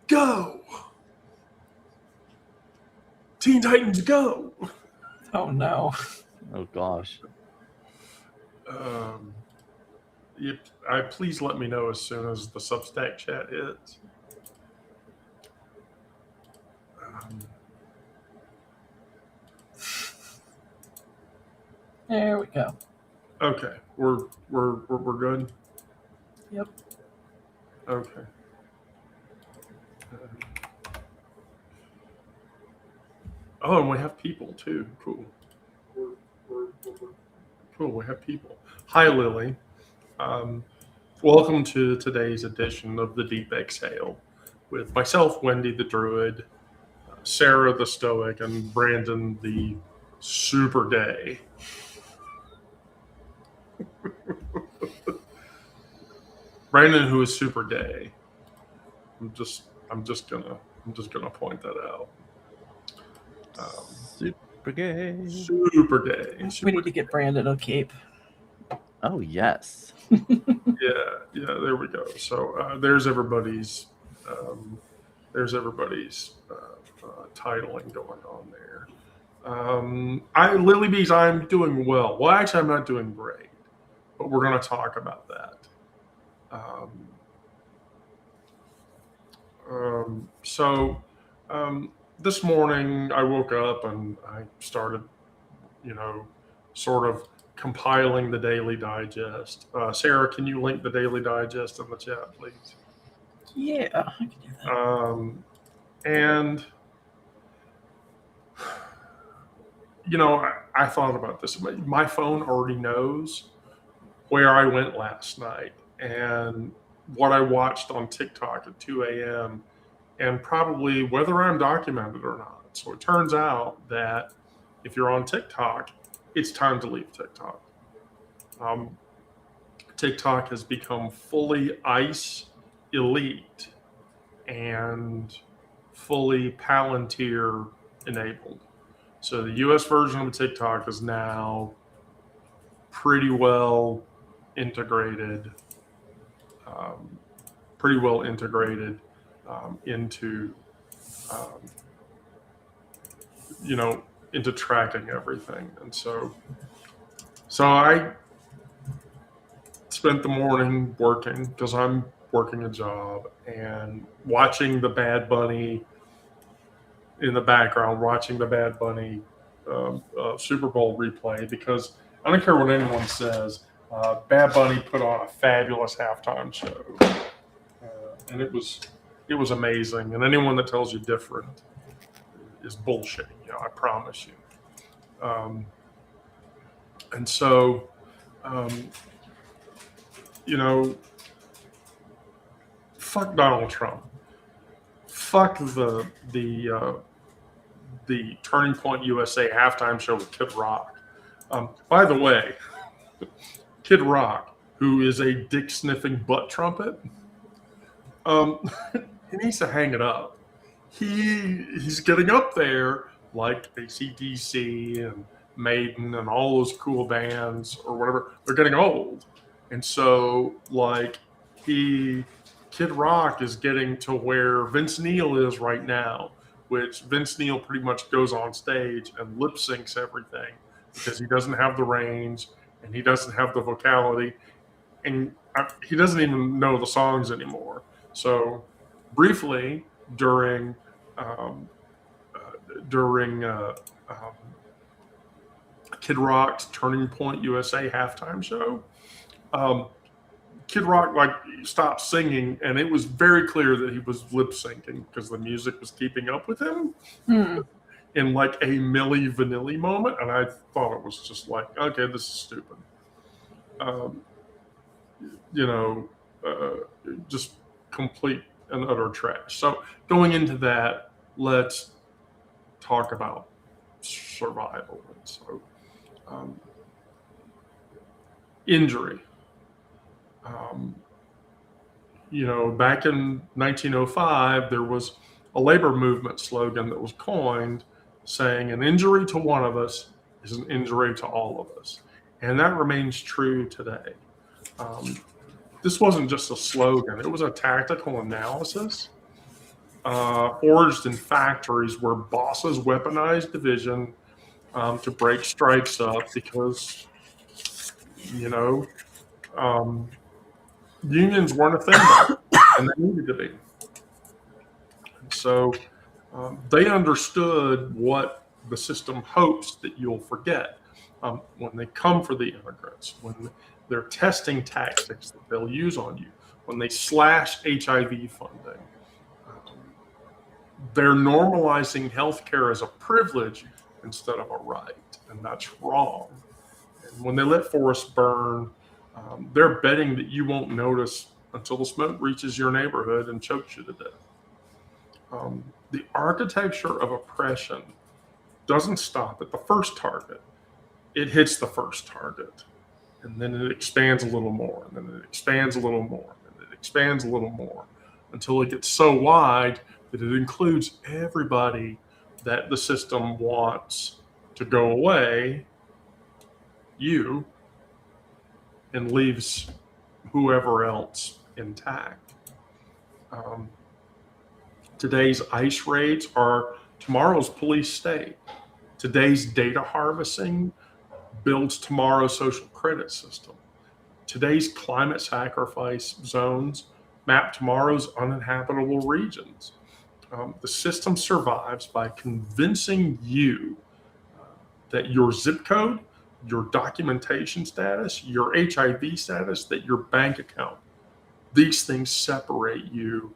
go! Teen Titans, go! Oh no. Oh gosh. Please let me know as soon as the Substack chat hits. There we go. Okay, we're good. Yep. Okay. Oh, and we have people too. Cool. Cool. We have people. Hi, Lily. Welcome to today's edition of the Deep Exhale with myself, Wendy the Druid, Sarah the Stoic, and Brandon the Super Gay. Brandon, who is super gay. I'm just gonna point that out. Super gay. Super gay. We need to get Brandon a cape. Oh yes. Yeah. There we go. So there's everybody's titling going on there. Lily Bees, I'm doing well. Well, actually, I'm not doing great, but we're going to talk about that. This morning I woke up and I started, sort of compiling the Daily Digest. Sarah, can you link the Daily Digest in the chat, please? Yeah, I can do that. And I thought about this. My phone already knows where I went last night and what I watched on TikTok at 2 a.m. and probably whether I'm documented or not. So it turns out that if you're on TikTok, it's time to leave TikTok. TikTok has become fully ICE elite and fully Palantir enabled. So the US version of TikTok is now pretty well integrated into tracking everything. And so I spent the morning working because I'm working a job and watching the Bad Bunny in the background, watching the Bad Bunny Super Bowl replay, because I don't care what anyone says, Bad Bunny put on a fabulous halftime show, and it was amazing. And anyone that tells you different is bullshit. I promise you. And so, fuck Donald Trump. Fuck the Turning Point USA halftime show with Kid Rock. By the way, Kid Rock, who is a dick-sniffing butt trumpet, he needs to hang it up. He's getting up there like AC/DC and Maiden and all those cool bands or whatever. They're getting old. And so, Kid Rock is getting to where Vince Neil is right now, which Vince Neil pretty much goes on stage and lip syncs everything because he doesn't have the range and he doesn't have the vocality and he doesn't even know the songs anymore. So briefly during Kid Rock's Turning Point USA halftime show, Kid Rock stopped singing, and it was very clear that he was lip syncing because the music was keeping up with him in a Milli Vanilli moment, and I thought it was just okay, this is stupid. Just complete and utter trash. So going into that, let's talk about survival. And so injury. Back in 1905, there was a labor movement slogan that was coined saying an injury to one of us is an injury to all of us. And that remains true today. This wasn't just a slogan. It was a tactical analysis forged in factories where bosses weaponize division to break strikes up because, you know, unions weren't a thing back then, and they needed to be. So they understood what the system hopes that you'll forget when they come for the immigrants, when they're testing tactics that they'll use on you, when they slash HIV funding. They're normalizing healthcare as a privilege instead of a right, and that's wrong. And when they let forests burn, they're betting that you won't notice until the smoke reaches your neighborhood and chokes you to death. The architecture of oppression doesn't stop at the first target. It hits the first target, and then it expands a little more, and then it expands a little more, and it expands a little more, until it gets so wide that it includes everybody that the system wants to go away, you, and leaves whoever else intact. Today's ICE raids are tomorrow's police state. Today's data harvesting builds tomorrow's social credit system. Today's climate sacrifice zones map tomorrow's uninhabitable regions. The system survives by convincing you that your zip code, your documentation status, your HIV status, that your bank account, these things separate you,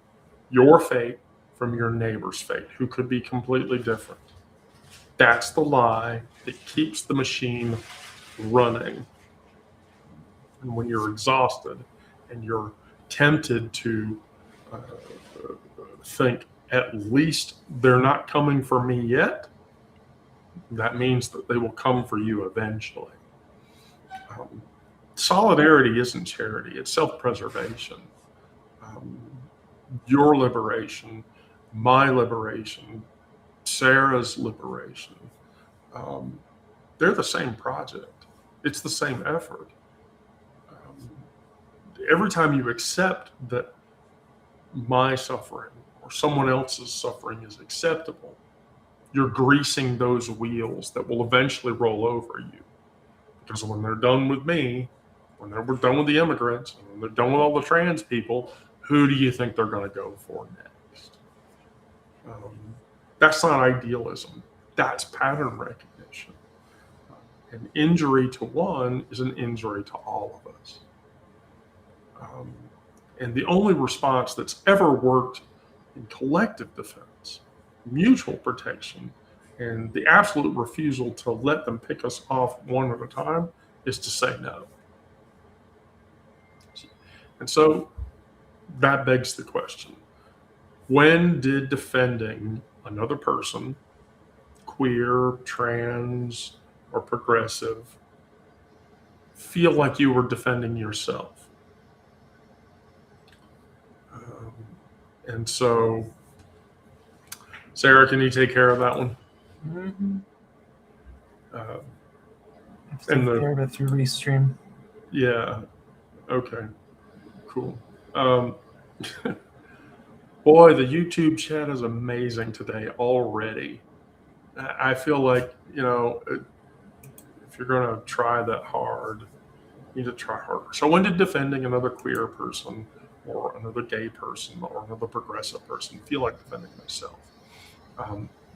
your fate, from your neighbor's fate, who could be completely different. That's the lie that keeps the machine running. And when you're exhausted and you're tempted to think, at least they're not coming for me yet, that means that they will come for you eventually. Solidarity isn't charity, it's self-preservation. Your liberation, my liberation, Sarah's liberation, they're the same project. It's the same effort. Every time you accept that my suffering or someone else's suffering is acceptable, you're greasing those wheels that will eventually roll over you. Because when they're done with me, when they're done with the immigrants, and when they're done with all the trans people, who do you think they're going to go for next? That's not idealism. That's pattern recognition. An injury to one is an injury to all of us. And the only response that's ever worked in collective defense, mutual protection, and the absolute refusal to let them pick us off one at a time is to say no. And so that begs the question, when did defending another person, queer, trans, or progressive, feel like you were defending yourself? And so, Sarah, can you take care of that one? Mm-hmm. And Take care of it through Restream. Yeah. Okay. Cool. Boy, the YouTube chat is amazing today already. I feel like, if you're going to try that hard, you need to try harder. So when did defending another queer person or another gay person or another progressive person feel like defending myself?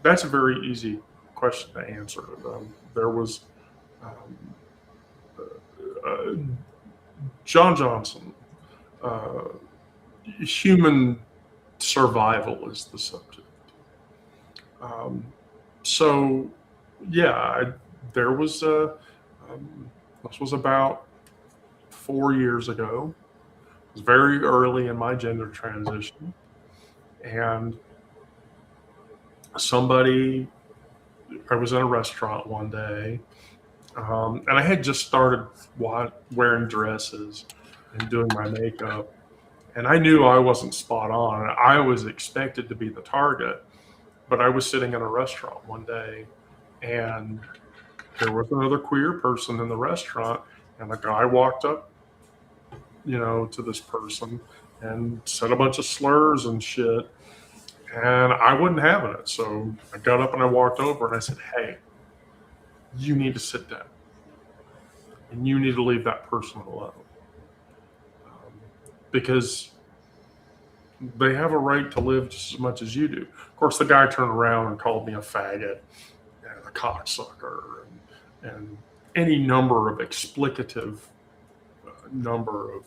That's a very easy question to answer. There was John Johnson. Human survival is the subject. So, yeah, there was this was about 4 years ago. It was very early in my gender transition, and I was in a restaurant one day, and I had just started wearing dresses and doing my makeup, and I knew I wasn't spot on. I was expected to be the target, but I was sitting in a restaurant one day, and there was another queer person in the restaurant, and a guy walked up, to this person and said a bunch of slurs and shit. And I wasn't having it. So I got up and I walked over and I said, hey, you need to sit down. And you need to leave that person alone. Because they have a right to live just as much as you do. Of course, the guy turned around and called me a faggot and a cocksucker and any number of explicative number of,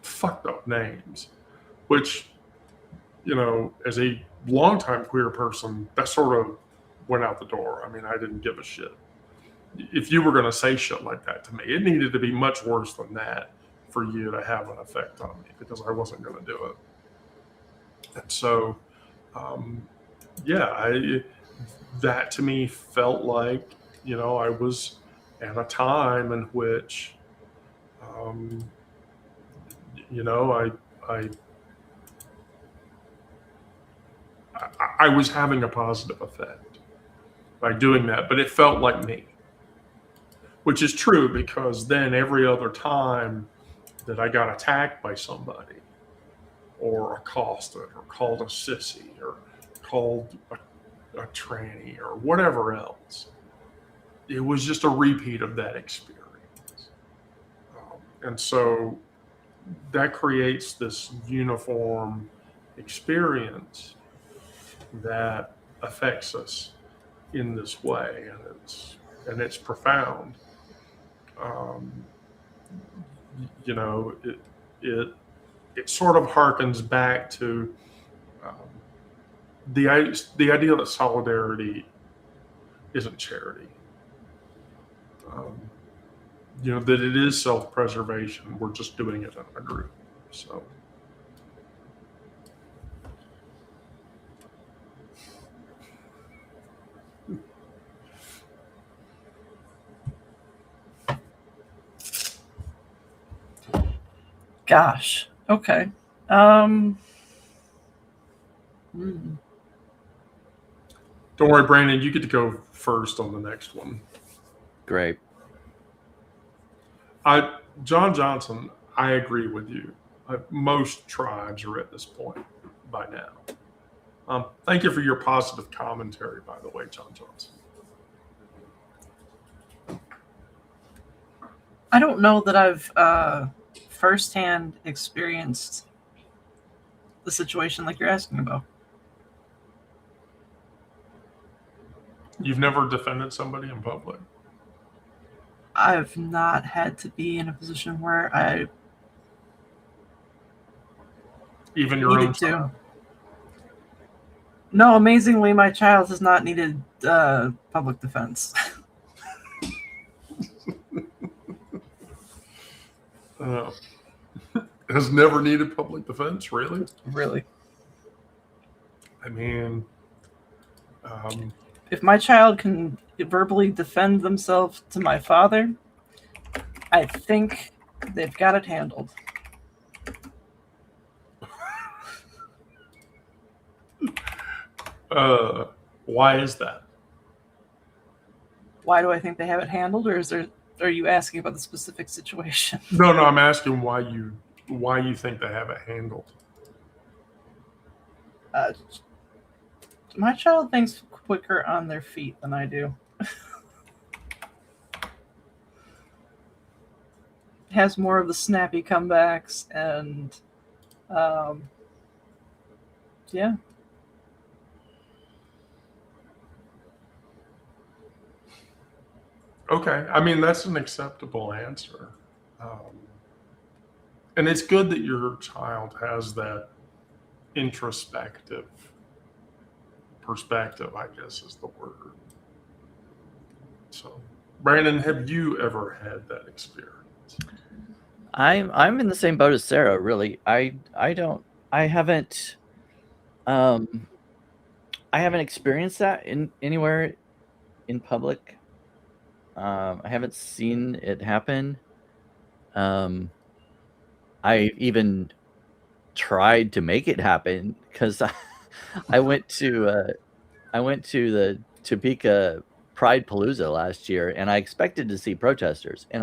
fucked up names, which, as a longtime queer person, that sort of went out the door. I mean, I didn't give a shit. If you were going to say shit like that to me, it needed to be much worse than that for you to have an effect on me, because I wasn't going to do it. And so, that to me felt like, I was at a time in which, I was having a positive effect by doing that, but it felt like me, which is true, because then every other time that I got attacked by somebody or accosted or called a sissy or called a tranny or whatever else, it was just a repeat of that experience. And so that creates this uniform experience that affects us in this way, and it's profound. It sort of harkens back to the idea that solidarity isn't charity. That it is self-preservation. We're just doing it in a group. So. Gosh. Okay. Don't worry, Brandon. You get to go first on the next one. Great. John Johnson, I agree with you. Most tribes are at this point by now. Thank you for your positive commentary, by the way, John Johnson. I don't know that I've firsthand experienced the situation like you're asking about. You've never defended somebody in public? I've not had to be in a position where I even your own needed to. child? No, amazingly, my child has not needed public defense. Has never needed public defense, really? Really. I mean, if my child can verbally defend themselves to my father, I think they've got it handled. Why is that? Why do I think they have it handled, or are you asking about the specific situation? No, I'm asking why you think they have it handled. My child thinks quicker on their feet than I do. Has more of the snappy comebacks, and yeah. Okay, I mean, that's an acceptable answer. And it's good that your child has that introspective perspective, I guess is the word. So, Brandon, have you ever had that experience? I'm in the same boat as Sarah, really. I haven't experienced that anywhere in public. I haven't seen it happen. I even tried to make it happen, because I went to the Topeka Pride Palooza last year, and I expected to see protesters, and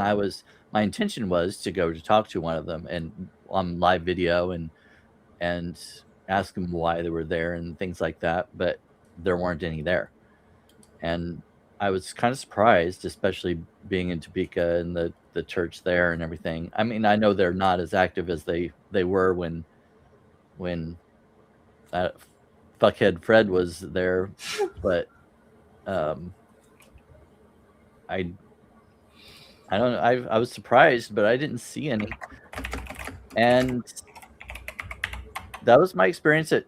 my intention was to go to talk to one of them, and on live video and ask them why they were there and things like that, but there weren't any there. And I was kind of surprised, especially being in Topeka and the church there and everything. I mean, I know they're not as active as they were when that fuckhead Fred was there, but I don't know. I was surprised, but I didn't see any. And that was my experience at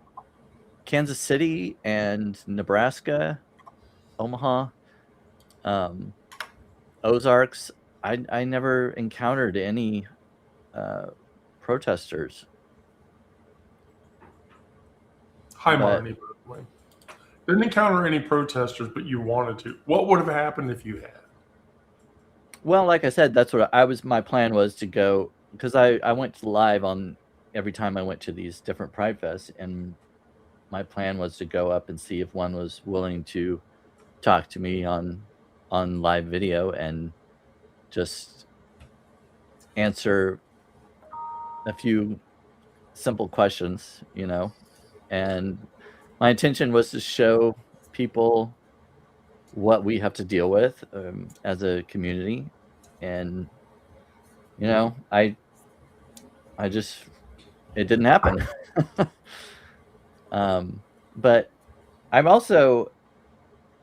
Kansas City and Nebraska, Omaha, Ozarks. I never encountered any protesters. Hi, Marnie. Didn't encounter any protesters, but you wanted to. What would have happened if you had? Well, like I said, that's what my plan was to go, because I went live on every time I went to these different Pride Fests, and my plan was to go up and see if one was willing to talk to me on live video and just answer a few simple questions, and my intention was to show people what we have to deal with as a community. And I just, it didn't happen. But I'm also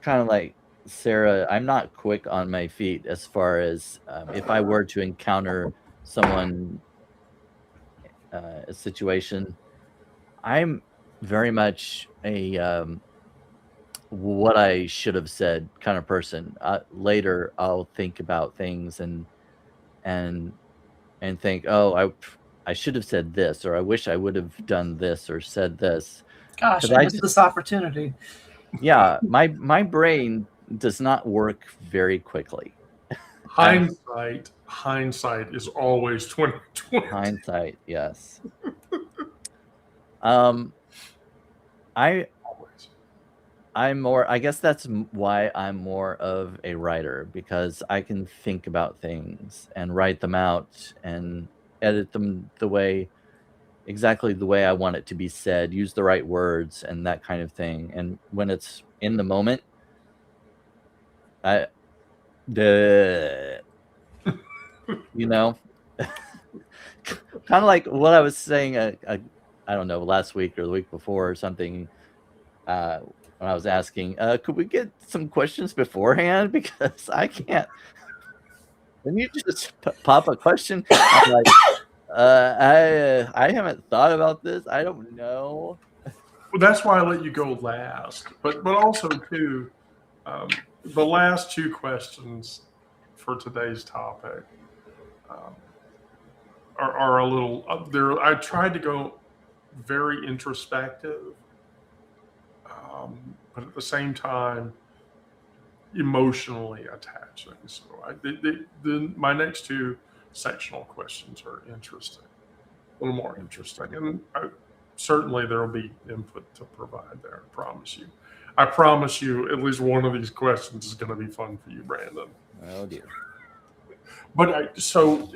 kind of like Sarah, I'm not quick on my feet as far as if I were to encounter someone, a situation, I'm very much a what I should have said kind of person. Later, I'll think about things and think, oh, I should have said this, or I wish I would have done this or said this. Gosh, I missed this opportunity. Yeah, my brain does not work very quickly. Hindsight is always 20/20. Hindsight, yes. I guess that's why I'm more of a writer, because I can think about things and write them out and edit them exactly the way I want it to be said, use the right words and that kind of thing. And when it's in the moment, kind of like what I was saying, I don't know, last week or the week before or something, when I was asking, could we get some questions beforehand? Because I can't. When you just pop a question, I'm like, I haven't thought about this. I don't know. Well, that's why I let you go last. But also, too, the last two questions for today's topic are a little. I tried to go very introspective, but at the same time, emotionally attaching. So my next two sectional questions are interesting, a little more interesting, and certainly there will be input to provide there. I promise you at least one of these questions is going to be fun for you, Brandon. Oh dear. But so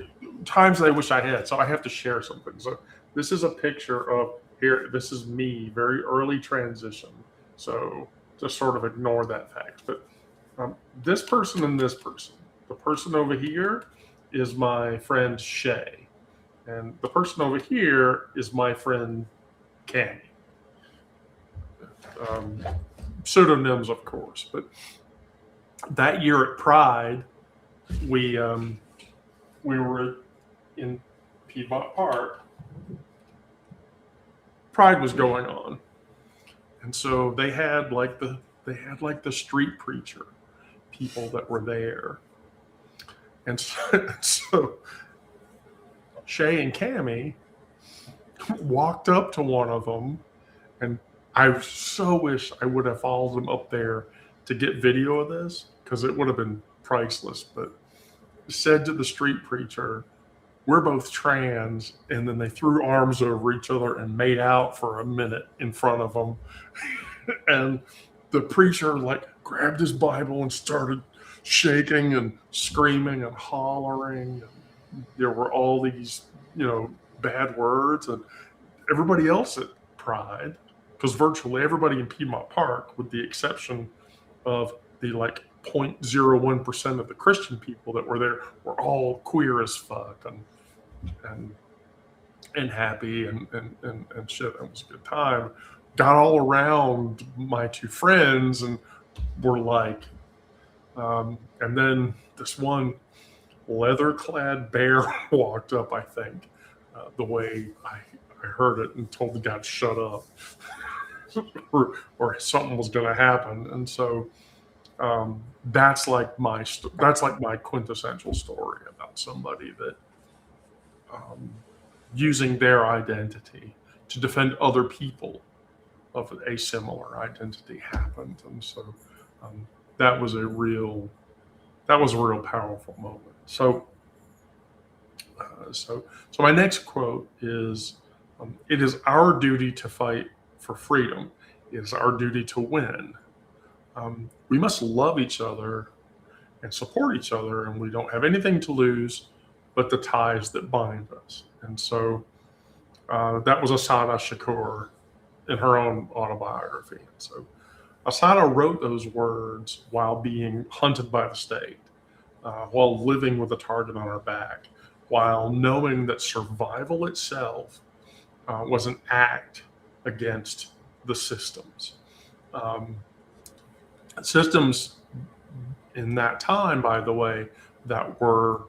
times I wish I had, so I have to share something. So this is a picture of here. This is me, very early transition. So just sort of ignore that fact. But this person and this person, the person over here is my friend Shay, and the person over here is my friend Cammy. Pseudonyms, of course. But that year at Pride, we were in Piedmont Park. Pride was going on, and so they had like the street preacher people that were there, and so Shay and Cammy walked up to one of them, and I so wish I would have followed them up there to get video of this, because it would have been priceless. But said to the street preacher, "We're both trans," and then they threw arms over each other and made out for a minute in front of them. And the preacher grabbed his Bible and started shaking and screaming and hollering. There were all these, bad words, and everybody else at Pride, because virtually everybody in Piedmont Park, with the exception of the like 0.01% of the Christian people that were there, were all queer as fuck and happy and shit. It was a good time. Got all around my two friends and were like, and then this one leather-clad bear walked up, I think, the way I heard it, and told the guy to shut up or something was going to happen. And so that's like my quintessential story about somebody that using their identity to defend other people of a similar identity happened. And so that was a real powerful moment. So my next quote is, "It is our duty to fight for freedom. It is our duty to win. We must love each other and support each other, and we don't have anything to lose but the ties that bind us." And so that was Asada Shakur in her own autobiography. And so Asada wrote those words while being hunted by the state, while living with a target on her back, while knowing that survival itself was an act against the systems. Systems in that time, by the way, that were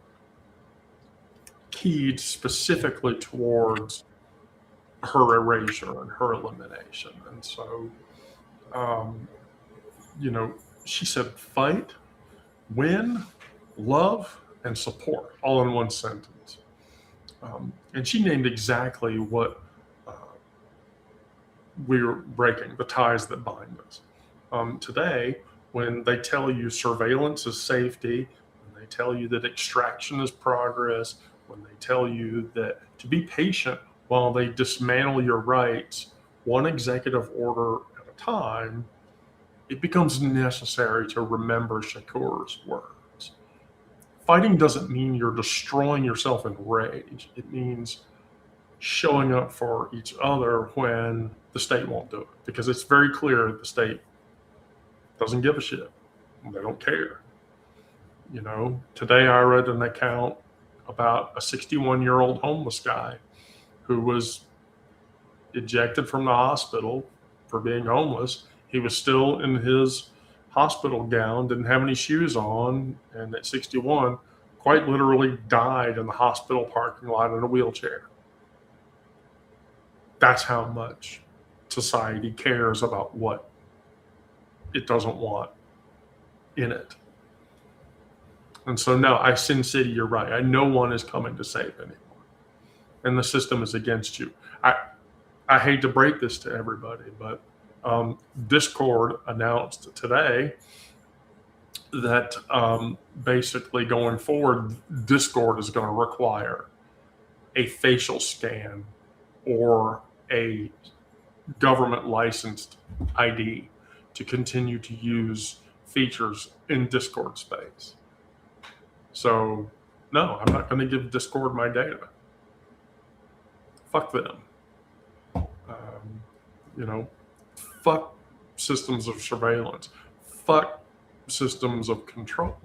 keyed specifically towards her erasure and her elimination. And so, she said, fight, win, love, and support, all in one sentence. And she named exactly what we were breaking, the ties that bind us. Today, when they tell you surveillance is safety, when they tell you that extraction is progress, when they tell you that to be patient while they dismantle your rights, one executive order at a time, it becomes necessary to remember Shakur's words. Fighting doesn't mean you're destroying yourself in rage. It means showing up for each other when the state won't do it, because it's very clear the state doesn't give a shit. They don't care. Today I read an account about a 61-year-old homeless guy who was ejected from the hospital for being homeless. He was still in his hospital gown, didn't have any shoes on, and at 61, quite literally died in the hospital parking lot in a wheelchair. That's how much society cares about what it doesn't want in it. And so, no, Sin City, you're right. No one is coming to save anyone. And the system is against you. I hate to break this to everybody, but Discord announced today that basically going forward, Discord is going to require a facial scan or a government licensed ID to continue to use features in Discord space. So, no, I'm not going to give Discord my data. Fuck them. Fuck systems of surveillance. Fuck systems of control.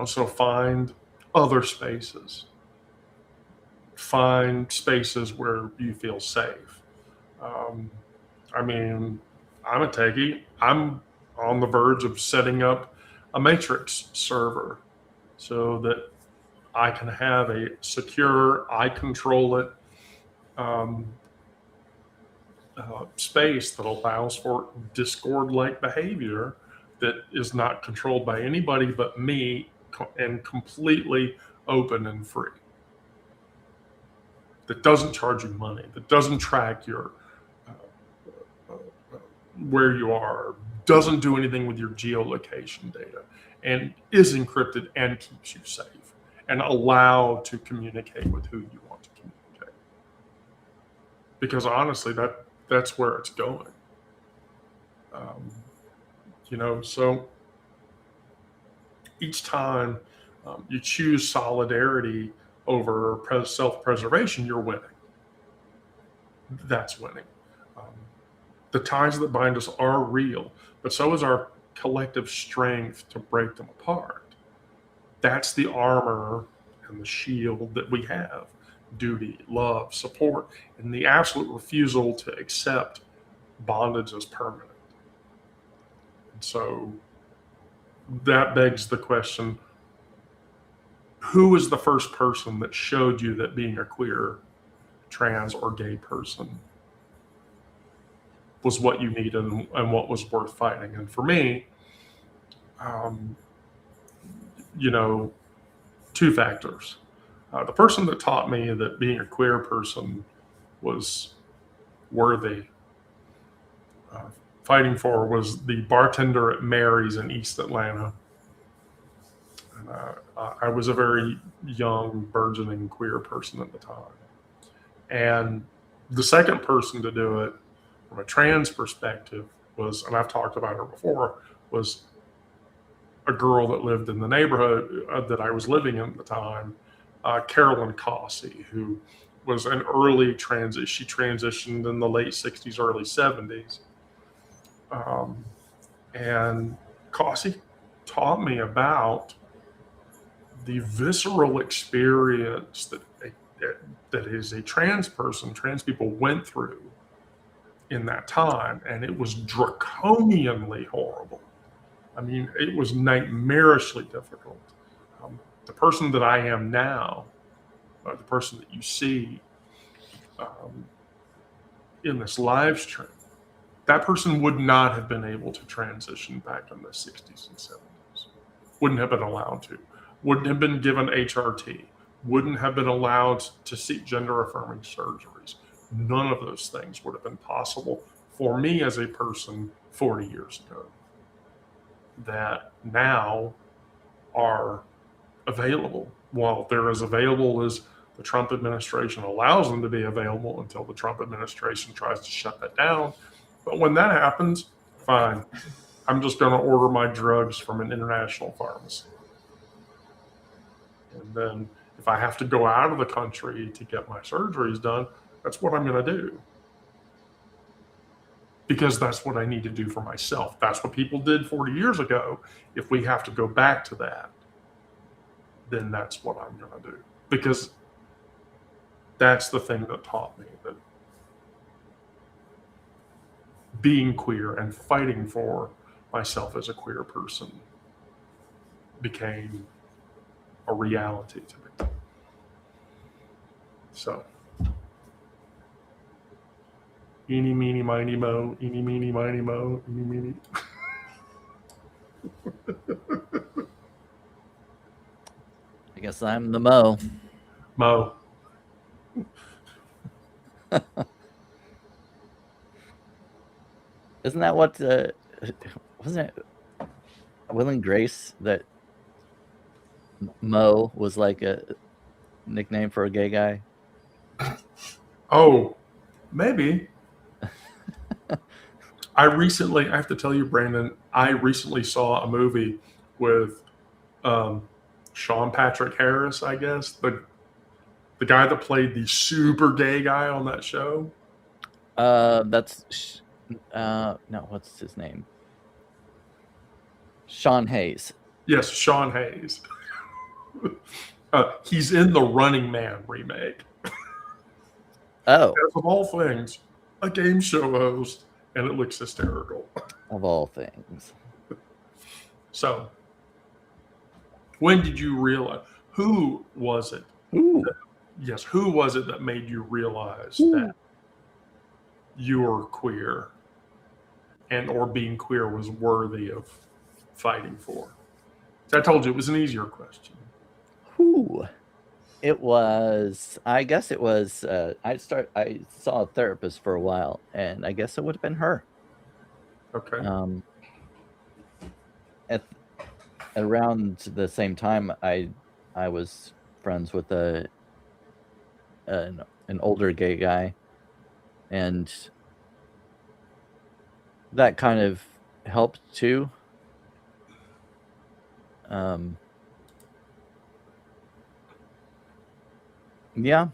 So find other spaces. Find spaces where you feel safe. I'm a techie. I'm on the verge of setting up a Matrix server so that I can have a secure, I control it space that allows for Discord-like behavior that is not controlled by anybody but me and completely open and free. That doesn't charge you money, that doesn't track your where you are, doesn't do anything with your geolocation data, and is encrypted and keeps you safe and allowed to communicate with who you want to communicate. Because honestly, that's where it's going. So each time you choose solidarity over self-preservation, you're winning. That's winning. The ties that bind us are real, but so is our collective strength to break them apart. That's the armor and the shield that we have: duty, love, support, and the absolute refusal to accept bondage as permanent. And so that begs the question, who was the first person that showed you that being a queer, trans, or gay person was what you needed and what was worth fighting? And for me, two factors. The person that taught me that being a queer person was worthy fighting for was the bartender at Mary's in East Atlanta. And, I was a very young, burgeoning queer person at the time. And the second person to do it from a trans perspective was, and I've talked about her before, was a girl that lived in the neighborhood that I was living in at the time, Carolyn Cossey, who was an early transit. She transitioned in the late 60s, early 70s. And Cossey taught me about the visceral experience that is a trans person, trans people went through in that time. And it was draconianly horrible. I mean, it was nightmarishly difficult. The person that I am now, the person that you see in this live stream, that person would not have been able to transition back in the 60s and 70s. Wouldn't have been allowed to. Wouldn't have been given HRT. Wouldn't have been allowed to seek gender-affirming surgeries. None of those things would have been possible for me as a person 40 years ago, that now are available. While they're as available as the Trump administration allows them to be available, until the Trump administration tries to shut that down. But when that happens, fine. I'm just going to order my drugs from an international pharmacy. And then if I have to go out of the country to get my surgeries done, that's what I'm going to do. Because that's what I need to do for myself. That's what people did 40 years ago. If we have to go back to that, then that's what I'm going to do. Because that's the thing that taught me that being queer and fighting for myself as a queer person became a reality to me. So, eeny, meeny, miny, mo, eeny, meeny, miny, mo, eeny, meeny. I guess I'm the Mo. Mo. Isn't that what wasn't it Will and Grace that Mo was like a nickname for a gay guy? Oh, maybe. I have to tell you, Brandon, I recently saw a movie with Sean Patrick Harris, I guess, the guy that played the super gay guy on that show. That's no, what's his name? Sean Hayes. Yes, Sean Hayes. He's in the Running Man remake. Oh, As of all things, a game show host, and it looks hysterical. of all things. So, when did you realize? Who was it? Ooh. Yes, who was it that made you realize that you were queer, and or being queer was worthy of fighting for? I told you it was an easier question. Who? It was. I guess it was. I saw a therapist for a while, and I guess it would have been her. Okay. At around the same time, I was friends with an older gay guy, and that kind of helped too. Yeah.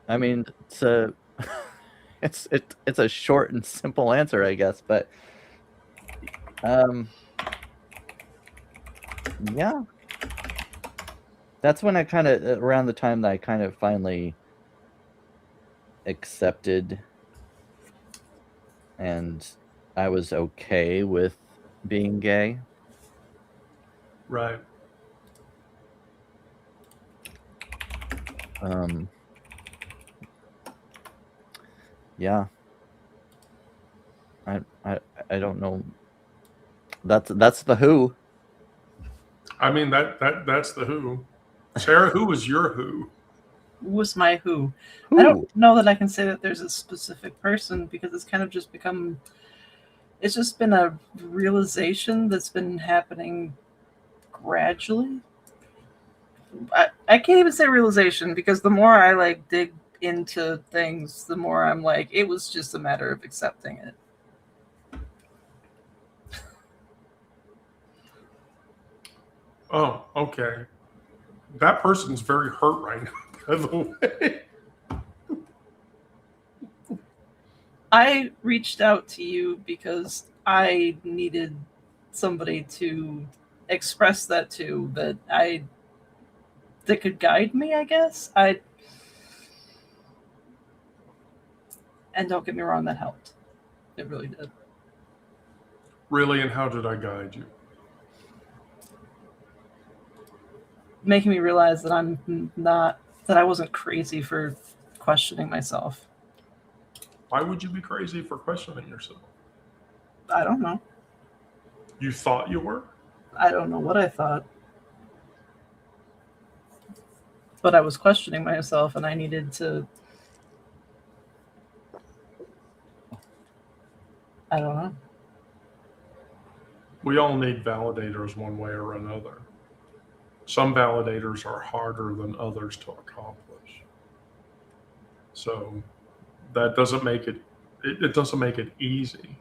I mean, it's a it's a short and simple answer, I guess, but yeah. That's when I kind of around the time that I kind of finally accepted and I was okay with being gay. Right. Yeah. I don't know. That's the who. I mean that's the who. Sarah, who was your who? Who was my who? Who? I don't know that I can say that there's a specific person because it's kind of just become. It's just been a realization that's been happening gradually. I can't even say realization because the more I like dig into things, the more I'm like, it was just a matter of accepting it. Oh, okay. That person's very hurt right now, by the way. I reached out to you because I needed somebody to express that to that could guide me, I guess. And don't get me wrong, that helped. It really did. Really, and how did I guide you? Making me realize that I wasn't crazy for questioning myself. Why would you be crazy for questioning yourself? I don't know. You thought you were? I don't know what I thought. But I was questioning myself and I needed to. I don't know. We all need validators one way or another. Some validators are harder than others to accomplish. So that doesn't make it doesn't make it easy.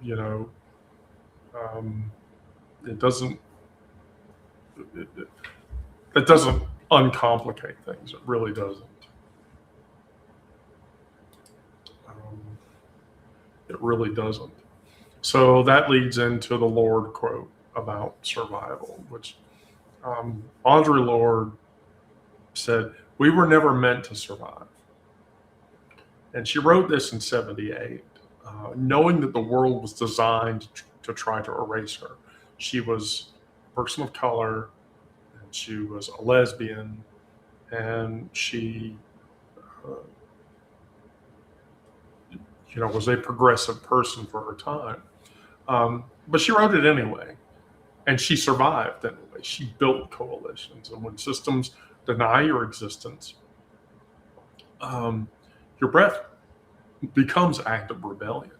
You know, it doesn't it doesn't uncomplicate things. It really doesn't. It really doesn't. So that leads into the Lord quote about survival, which Audre Lorde said, "We were never meant to survive." And she wrote this in 78, knowing that the world was designed to try to erase her. She was a person of color, and she was a lesbian, and she was a progressive person for her time. But she wrote it anyway, and she survived anyway. She built coalitions, and when systems deny your existence, your breath becomes active rebellion.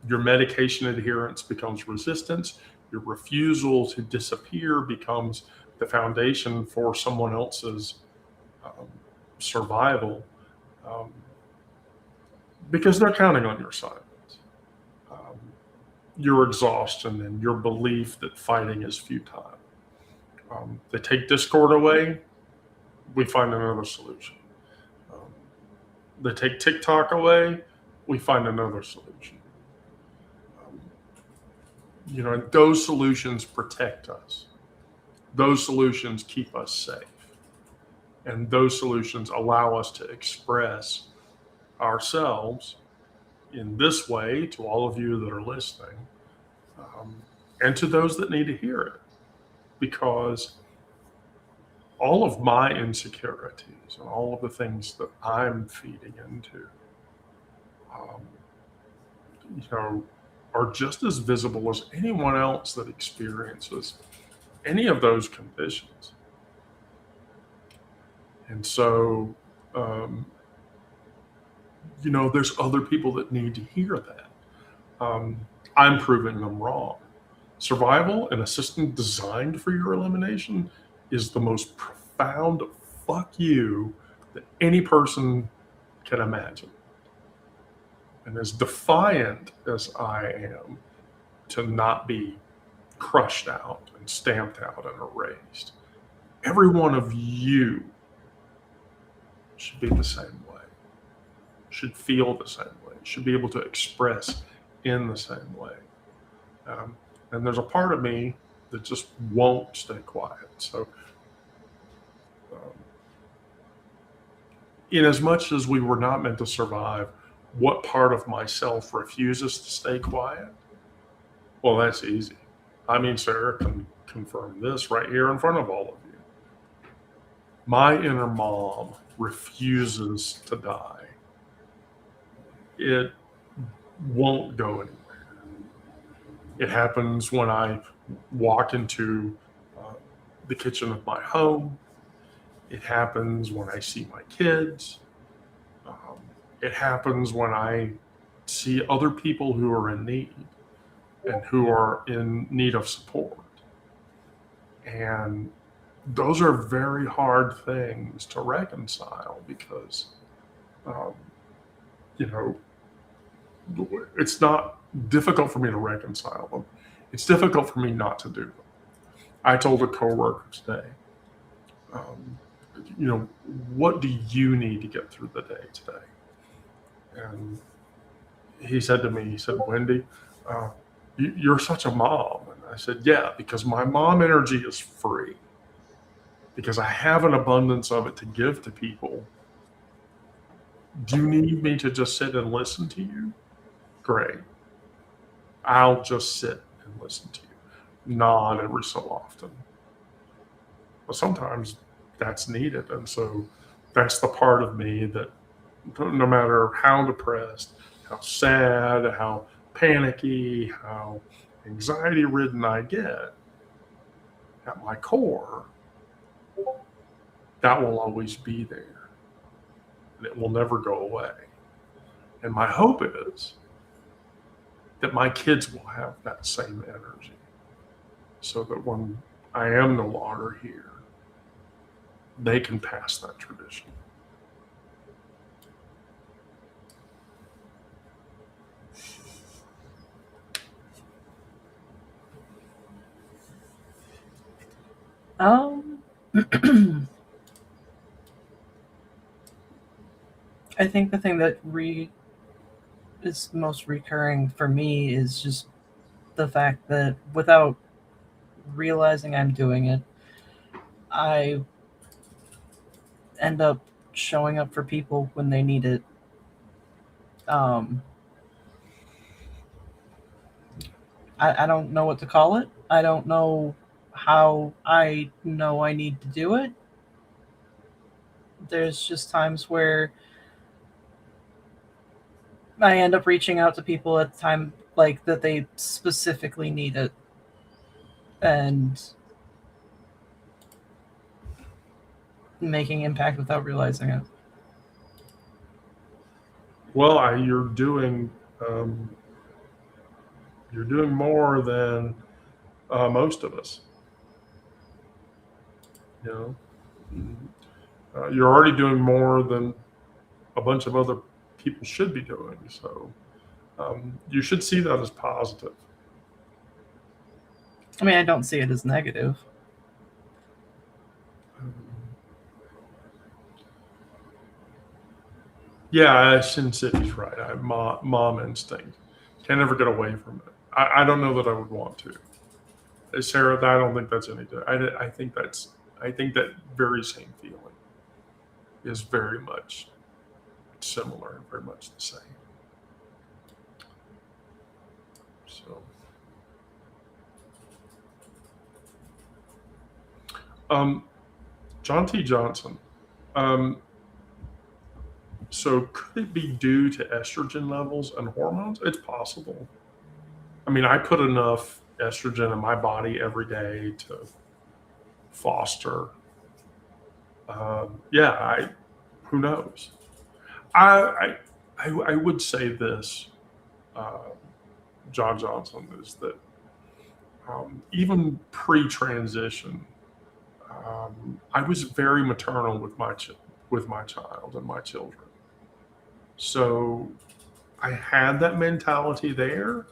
Your medication adherence becomes resistance. Your refusal to disappear becomes the foundation for someone else's survival, because they're counting on your silence. Your exhaustion and your belief that fighting is futile. They take discord away, we find another solution. They take TikTok away, we find another solution. And those solutions protect us. Those solutions keep us safe. And those solutions allow us to express ourselves in this way to all of you that are listening, and to those that need to hear it. Because all of my insecurities and all of the things that I'm feeding into, are just as visible as anyone else that experiences any of those conditions. And so, there's other people that need to hear that. I'm proving them wrong. Survival in a system designed for your elimination is the most profound fuck you that any person can imagine. And as defiant as I am to not be crushed out and stamped out and erased. Every one of you should be the same way, should feel the same way, should be able to express in the same way. And there's a part of me that just won't stay quiet. So, in as much as we were not meant to survive, what part of myself refuses to stay quiet? Well, that's easy. I mean, Sarah can confirm this right here in front of all of you. My inner mom refuses to die. It won't go anywhere. It happens when I walk into the kitchen of my home. It happens when I see my kids. It happens when I see other people who are in need and who are in need of support. And those are very hard things to reconcile because, it's not difficult for me to reconcile them. It's difficult for me not to do them. I told a coworker today, what do you need to get through the day today? And he said to me, Wendy, you're such a mom. And I said, yeah, because my mom energy is free. Because I have an abundance of it to give to people. Do you need me to just sit and listen to you? Great. I'll just sit and listen to you. Not every so often. But sometimes that's needed. And so that's the part of me that no matter how depressed, how sad, how panicky, how anxiety ridden I get, at my core, that will always be there. And it will never go away. And my hope is that my kids will have that same energy so that when I am no longer here, they can pass that tradition. I think the thing that is most recurring for me is just the fact that without realizing I'm doing it, I end up showing up for people when they need it. I don't know what to call it. I don't know how I know I need to do it. There's just times where I end up reaching out to people at the time like that they specifically need it. And making impact without realizing it. Well, you're doing more than most of us. You're already doing more than a bunch of other people should be doing. So you should see that as positive. I mean, I don't see it as negative. Yeah, Sin City's right. Mom instinct. Can't ever get away from it. I don't know that I would want to. Sarah, I don't think that's any good. I think that very same feeling is very much similar and very much the same. So, John T. Johnson. So could it be due to estrogen levels and hormones? It's possible. I mean, I put enough estrogen in my body every day to foster. Who knows? I would say this, John Johnson, is that even pre-transition, I was very maternal with my child and my children. So I had that mentality there,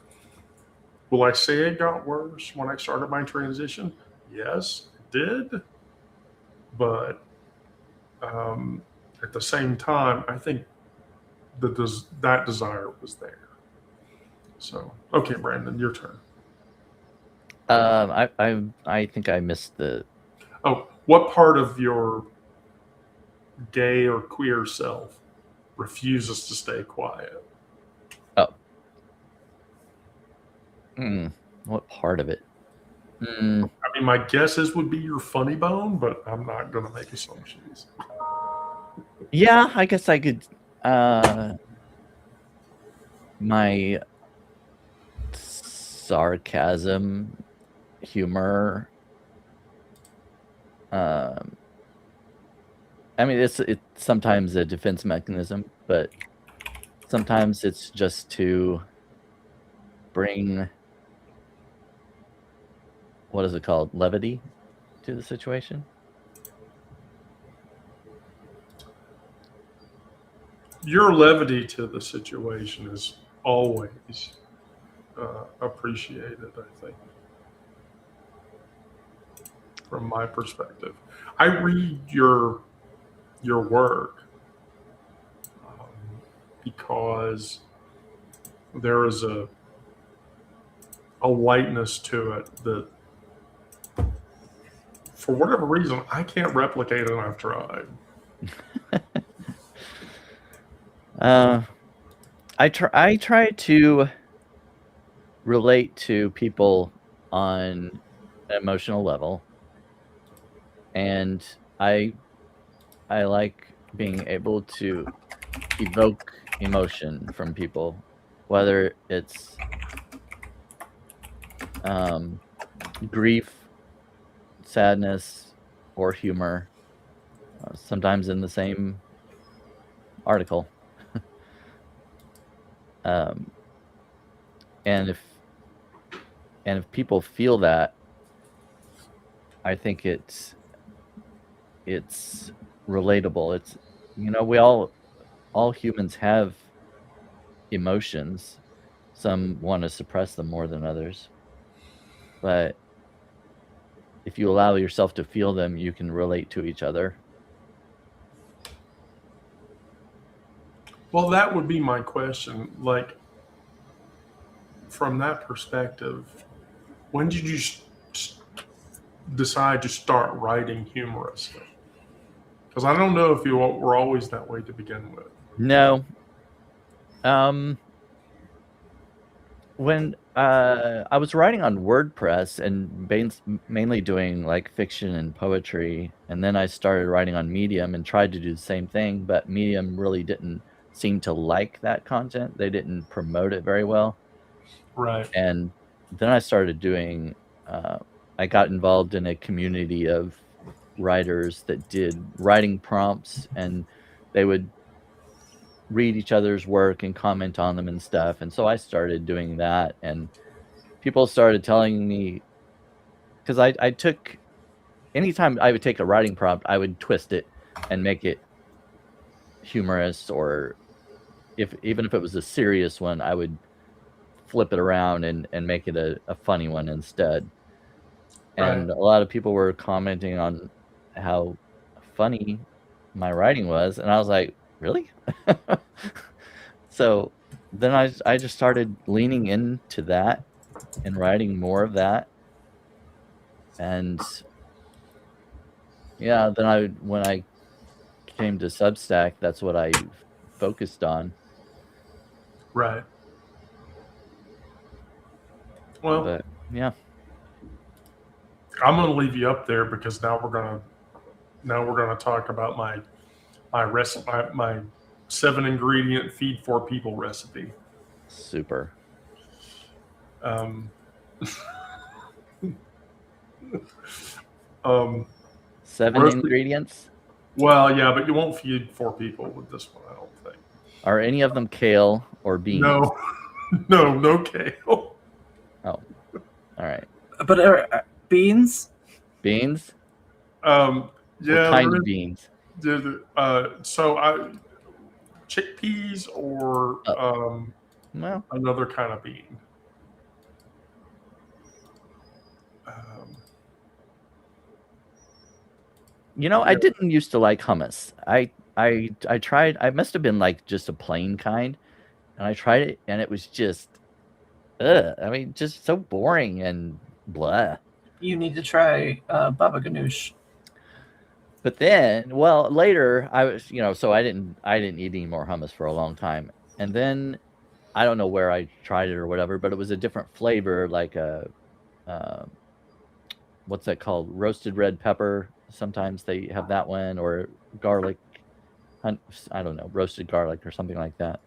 Will I say it got worse when I started my transition? Yes, it did. But at the same time, I think that desire was there. So, okay, Brandon, your turn. I think I missed the. Oh, what part of your gay or queer self refuses to stay quiet? Oh. What part of it? I mean, my guesses would be your funny bone, but I'm not going to make assumptions. Yeah, I guess I could. My sarcasm, humor. I mean, it's sometimes a defense mechanism, but sometimes it's just to bring, what is it called, levity to the situation. Your levity to the situation is always appreciated, I think, from my perspective. I read your work because there is a lightness to it that, for whatever reason, I can't replicate, and I've tried. I try to relate to people on an emotional level, and I like being able to evoke emotion from people, whether it's grief, sadness, or humor, sometimes in the same article. And if people feel that, I think it's relatable. It's, we all humans have emotions. Some want to suppress them more than others, but if you allow yourself to feel them, you can relate to each other. Well, that would be my question. Like, from that perspective, when did you decide to start writing humorously? Because I don't know if you were always that way to begin with. No. When I was writing on WordPress and mainly doing like fiction and poetry, and then I started writing on Medium and tried to do the same thing, but Medium really didn't seem to like that content. They didn't promote it very well. Right. And then I started doing, I got involved in a community of writers that did writing prompts, and they would read each other's work and comment on them and stuff. And so I started doing that, and people started telling me, because I took, anytime I would take a writing prompt, I would twist it and make it humorous, or even if it was a serious one, I would flip it around and make it a funny one instead. And Right. a lot of people were commenting on how funny my writing was, and I was like, really? So then I just started leaning into that and writing more of that. And yeah, then when I came to Substack, that's what I focused on. Right. Well, But yeah. I'm going to leave you up there because now we're going to talk about my recipe, my 7-ingredient feed 4 people recipe. Super. 7 ingredients? Well, yeah, but you won't feed 4 people with this one, I don't think. Are any of them kale or beans? No kale. Oh, all right. But beans? Beans? Yeah. What kind of beans? So chickpeas or Well, another kind of bean. I didn't used to like hummus. I tried. I must have been like just a plain kind, and I tried it, and it was just, I mean, just so boring and blah. You need to try baba ganoush. But then, well, later I was, so I didn't eat any more hummus for a long time, and then I don't know where I tried it or whatever, but it was a different flavor, like a, what's that called? Roasted red pepper. Sometimes they have that one, or garlic. I don't know, roasted garlic or something like that.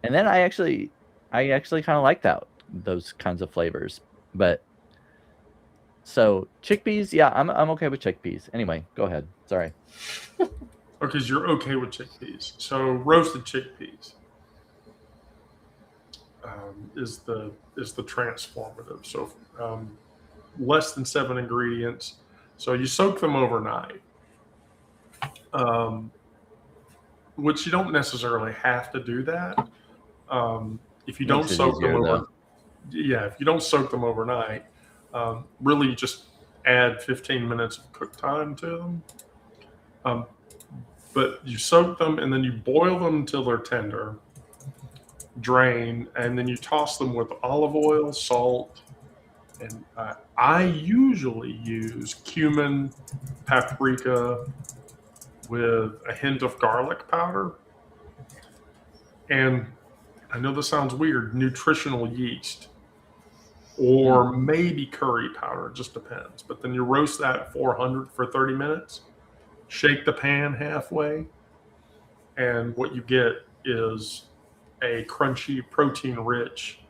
And then I actually kind of like those kinds of flavors. But so chickpeas, yeah, I'm okay with chickpeas. Anyway, go ahead. Sorry. Because you're okay with chickpeas. So roasted chickpeas is the transformative. So less than 7 ingredients. So you soak them overnight, which you don't necessarily have to do that. If you don't soak them over, if you don't soak them overnight, really just add 15 minutes of cook time to them. But you soak them and then you boil them until they're tender, drain, and then you toss them with olive oil, salt, and I usually use cumin, paprika, with a hint of garlic powder. And I know this sounds weird, nutritional yeast, or maybe curry powder, it just depends. But then you roast that at 400 for 30 minutes, shake the pan halfway, and what you get is a crunchy, protein-rich,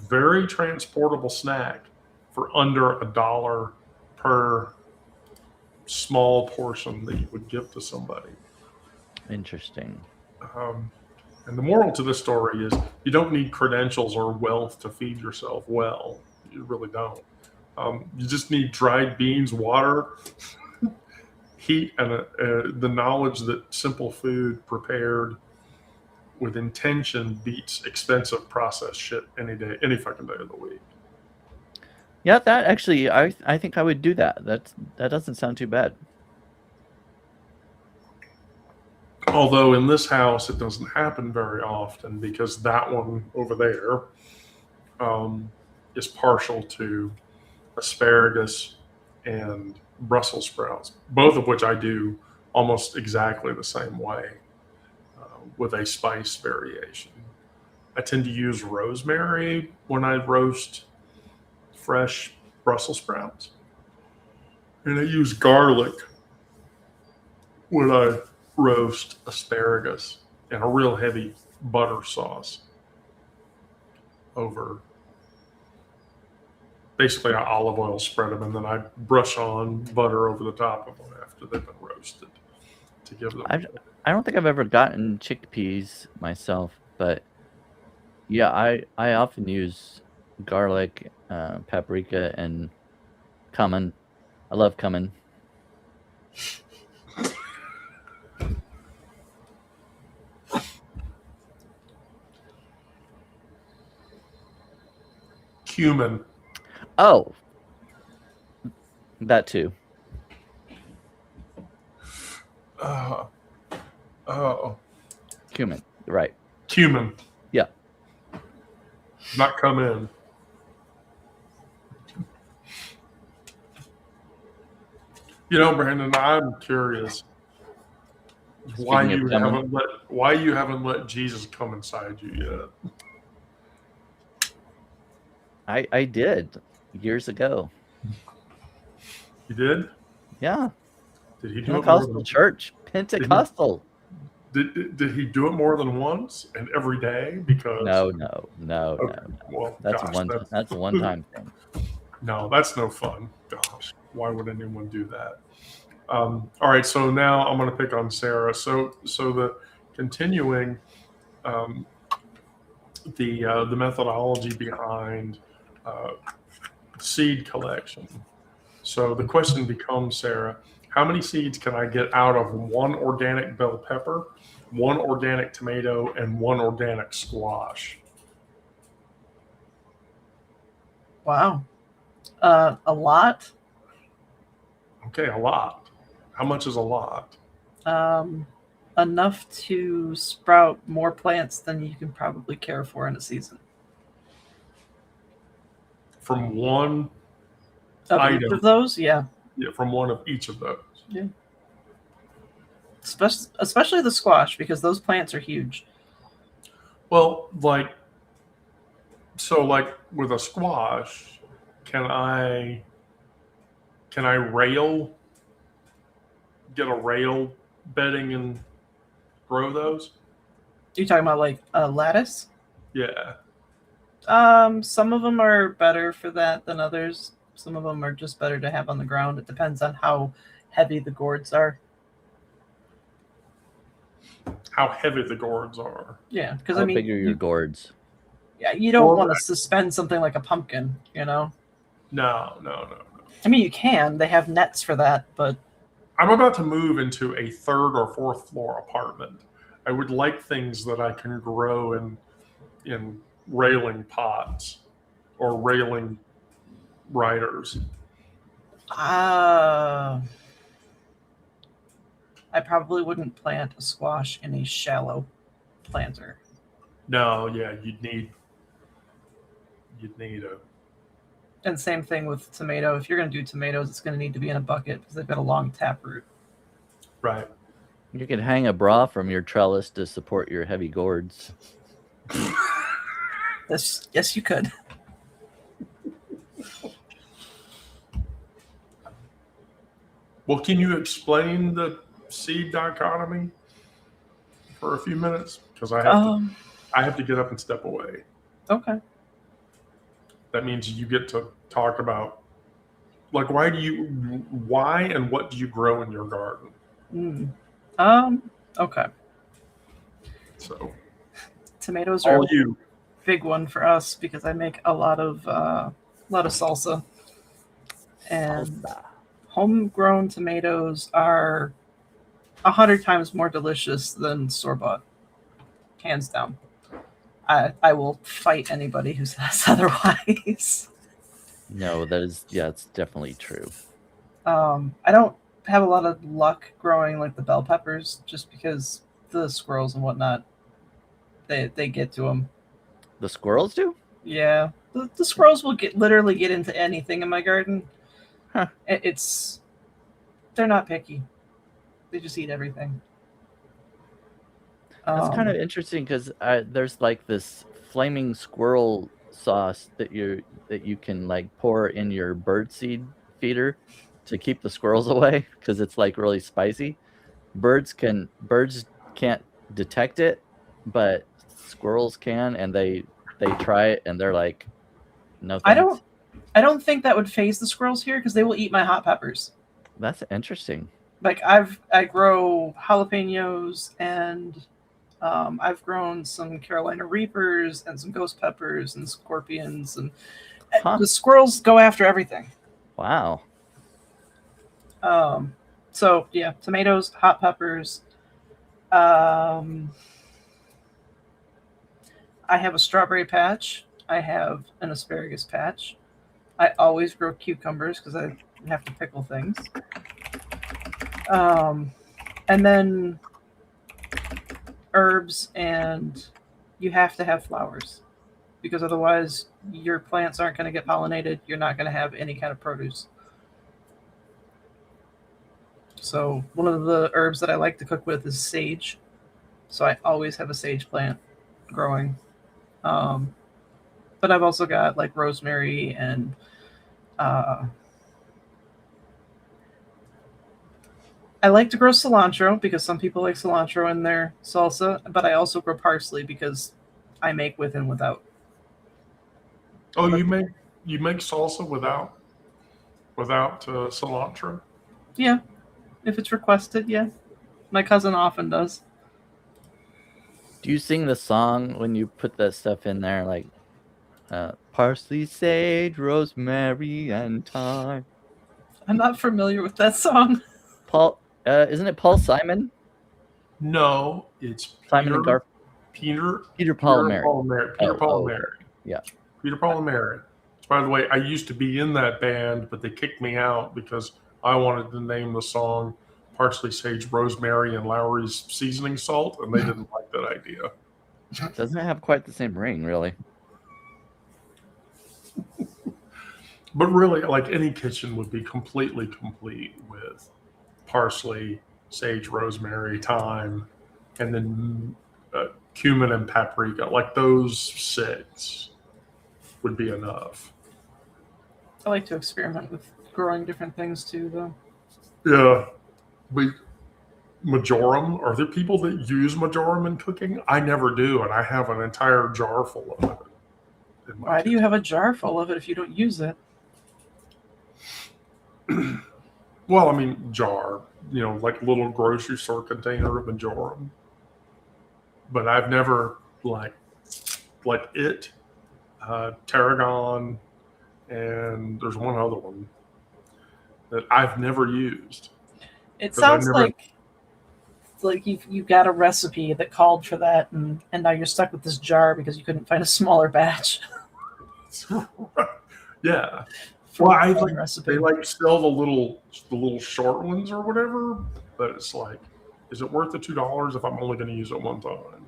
very transportable snack for under $1 per small portion that you would give to somebody. Interesting. And the moral to this story is you don't need credentials or wealth to feed yourself well. You really don't. You just need dried beans, water, heat, and the knowledge that simple food prepared with intention beats expensive processed shit any day, any fucking day of the week. Yeah, that actually, I think I would do that. That doesn't sound too bad. Although in this house, it doesn't happen very often because that one over there is partial to asparagus and Brussels sprouts, both of which I do almost exactly the same way with a spice variation. I tend to use rosemary when I roast fresh Brussels sprouts, and I use garlic when I roast asparagus and a real heavy butter sauce over. Basically, I olive oil spread them, and then I brush on butter over the top of them after they've been roasted to give them. I don't think I've ever gotten chickpeas myself, but yeah, I often use garlic, paprika, and cumin. I love cumin. Cumin. Oh, that too. Cumin, right. Cumin. Yeah. Not come in. Brandon, I'm curious why you haven't let Jesus come inside you yet. I did years ago. You did? Yeah. Did he do Pentecostal church? Pentecostal. Did he do it more than once and every day? Because no. Okay. Well, that's a one-time thing. No, that's no fun. Gosh, why would anyone do that? All right, so now I'm going to pick on Sarah. So the continuing the methodology behind seed collection. So the question becomes, Sarah, how many seeds can I get out of one organic bell pepper, one organic tomato, and one organic squash? Wow. A lot. Okay, a lot. How much is a lot? Enough to sprout more plants than you can probably care for in a season. From one Of item? each of those, yeah. Yeah, from one of each of those. Yeah. Especially the squash, because those plants are huge. Well, like with a squash, can I get a rail bedding and grow those? You're talking about like a lattice? Yeah. Some of them are better for that than others. Some of them are just better to have on the ground. It depends on how heavy the gourds are. How heavy the gourds are. Yeah, because How big are your gourds? Yeah, you don't Or- want to suspend something like a pumpkin, you know? No. I mean, you can. They have nets for that, but I'm about to move into a 3rd or 4th floor apartment. I would like things that I can grow in railing pots or railing riders. I probably wouldn't plant a squash in a shallow planter. No, yeah, you'd need a And same thing with tomato. If you're going to do tomatoes, it's going to need to be in a bucket because they've got a long taproot. right. You could hang a bra from your trellis to support your heavy gourds. Yes, you could. Well, can you explain the seed dichotomy for a few minutes? Because I have to get up and step away. Okay. That means you get to talk about, like, why and what do you grow in your garden? Okay. So Tomatoes are all you. big one for us because I make a lot of salsa, and homegrown tomatoes are 100 times more delicious than store-bought, hands down. I will fight anybody who says otherwise. No, it's definitely true. I don't have a lot of luck growing like the bell peppers just because the squirrels and whatnot, they get to them. The squirrels do? Yeah, the squirrels will literally get into anything in my garden. Huh. They're not picky. They just eat everything. That's kind of interesting because there's like this flaming squirrel sauce that you can like pour in your birdseed feeder to keep the squirrels away because it's like really spicy. Birds can't detect it, but squirrels can, and they try it and they're like, no thanks. I don't think that would phase the squirrels here because they will eat my hot peppers. That's interesting. Like I grow jalapenos and I've grown some Carolina Reapers and some ghost peppers and scorpions, and the squirrels go after everything. Wow. So yeah, tomatoes, hot peppers. I have a strawberry patch. I have an asparagus patch. I always grow cucumbers because I have to pickle things. And then herbs, and you have to have flowers because otherwise your plants aren't going to get pollinated. You're not going to have any kind of produce. So one of the herbs that I like to cook with is sage. So I always have a sage plant growing. But I've also got like rosemary and I like to grow cilantro because some people like cilantro in their salsa, but I also grow parsley because I make with and without. Oh, you make salsa without cilantro? Yeah, if it's requested, yeah. My cousin often does. Do you sing the song when you put that stuff in there, like parsley, sage, rosemary, and thyme? I'm not familiar with that song. Paul, isn't it Paul Simon? No, it's Simon and Garfunkel. Peter Paul and Mary. Peter Paul and Mary. Yeah. Peter Paul and Mary. By the way, I used to be in that band, but they kicked me out because I wanted to name the song parsley, sage, rosemary, and Lowry's seasoning salt, and they didn't like that idea. Doesn't have quite the same ring, really. But really, like any kitchen would be completely complete with parsley, sage, rosemary, thyme, and then cumin and paprika. Like those 6 would be enough. I like to experiment with growing different things too, though. Yeah. Majoram, are there people that use majoram in cooking? I never do, and I have an entire jar full of it. Why do you have a jar full of it if you don't use it? Well, I mean, jar, like little grocery store container of majoram. But I've never like tarragon, and there's one other one that I've never used. It sounds like you got a recipe that called for that, and now you're stuck with this jar because you couldn't find a smaller batch. Yeah. Well, recipe. They sell the little short ones or whatever, but it's like, is it worth the $2 if I'm only going to use it one time?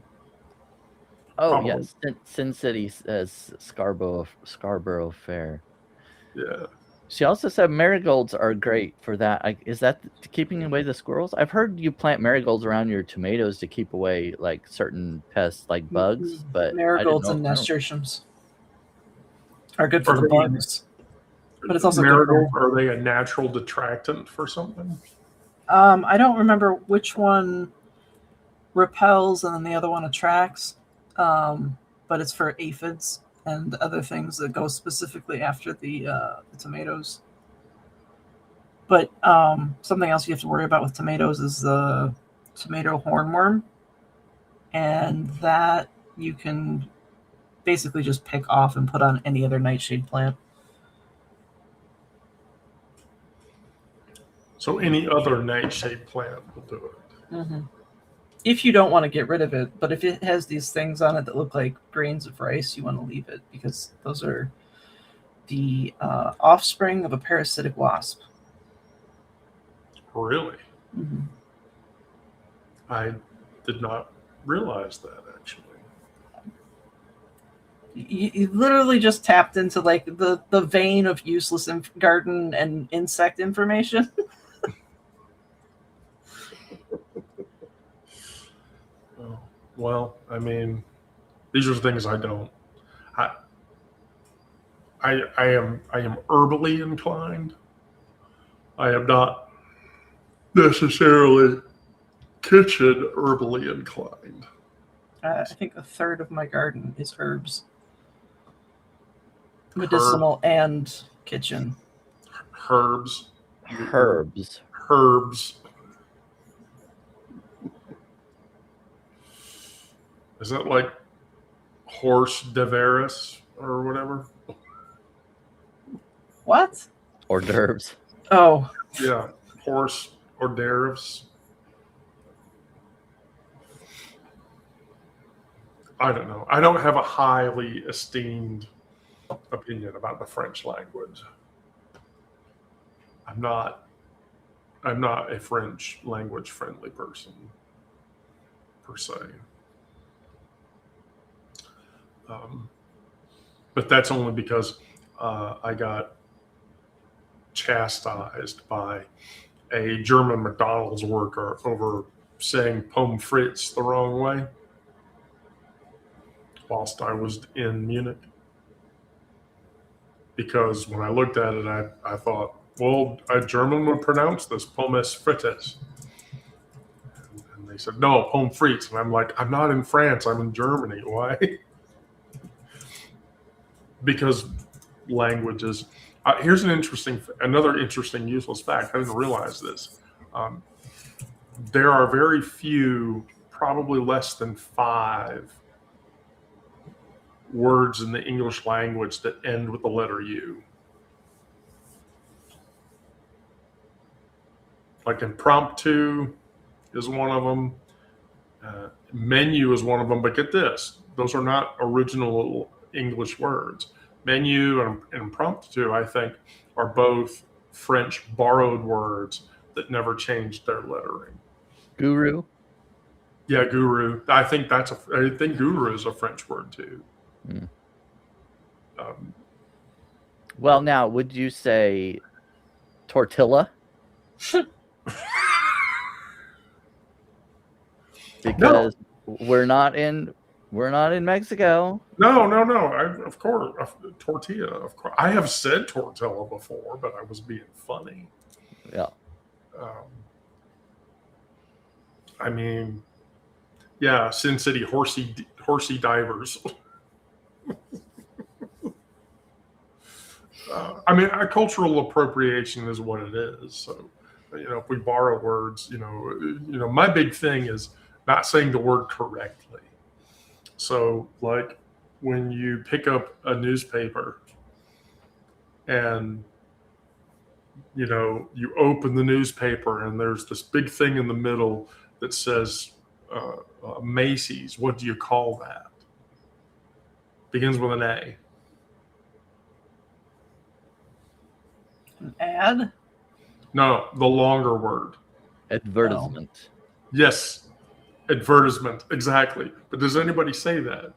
Oh, Probably. yes. Sin City says Scarborough Fair. Yeah. She also said marigolds are great for that. Is that keeping away the squirrels? I've heard you plant marigolds around your tomatoes to keep away like certain pests like bugs, but marigolds and nasturtiums are good for the bugs. But it's also marigolds. Are they a natural detractant for something? I don't remember which one repels and then the other one attracts. But it's for aphids and other things that go specifically after the tomatoes. But something else you have to worry about with tomatoes is the tomato hornworm, and that you can basically just pick off and put on any other nightshade plant. So any other nightshade plant will do it. Mm-hmm. If you don't want to get rid of it, but if it has these things on it that look like grains of rice, you want to leave it because those are the offspring of a parasitic wasp. Really? Mm-hmm. I did not realize that, actually. You literally just tapped into like the vein of useless garden and insect information. Well, I mean, these are things I don't. I am herbally inclined. I am not necessarily kitchen herbally inclined. I think a third of my garden is herbs, medicinal and kitchen. Herbs. Is that like horse deveris or whatever? What? Hors d'oeuvres. Oh. Yeah, horse hors d'oeuvres. I don't know. I don't have a highly esteemed opinion about the French language. I'm not a French language friendly person per se. But that's only because I got chastised by a German McDonald's worker over saying pommes frites the wrong way whilst I was in Munich. Because when I looked at it, I thought, well, a German would pronounce this pommes frites. And they said, no, pommes frites. And I'm like, I'm not in France, I'm in Germany. Why? Because languages. Here's another interesting useless fact. I didn't realize this. There are very few, probably less than 5 words in the English language that end with the letter U. Like impromptu is one of them. Menu is one of them. But get this, those are not original English words. Menu and impromptu, I think, are both French borrowed words that never changed their lettering. Guru. Yeah, guru. I think guru is a French word too. Hmm. Um, Well, now, would you say tortilla? Because we're not in Mexico. No. Of course, tortilla. Of course, I have said tortilla before, but I was being funny. Yeah. I mean, yeah, Sin City horsey divers. I mean, cultural appropriation is what it is. So, if we borrow words, my big thing is not saying the word correctly. So, like when you pick up a newspaper and you open the newspaper and there's this big thing in the middle that says Macy's. What do you call that? Begins with an A. An ad? No, the longer word. Advertisement. Yes, advertisement, exactly. But does anybody say that?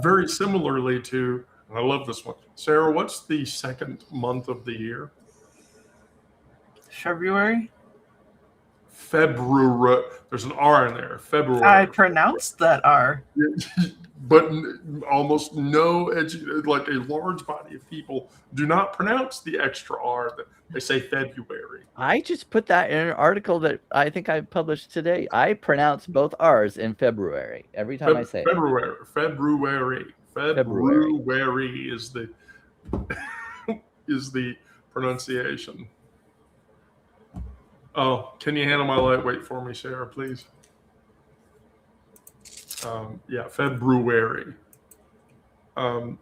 Very similarly to, and I love this one. Sarah, what's the second month of the year? February? February. There's an R in there. February. I pronounced that R. But almost no, like a large body of people do not pronounce the extra R. They say February. I just put that in an article that I think I published today. I pronounce both R's in February every time I say February. February is the pronunciation. Oh, can you handle my lightweight for me, Sarah, please? Yeah, February. And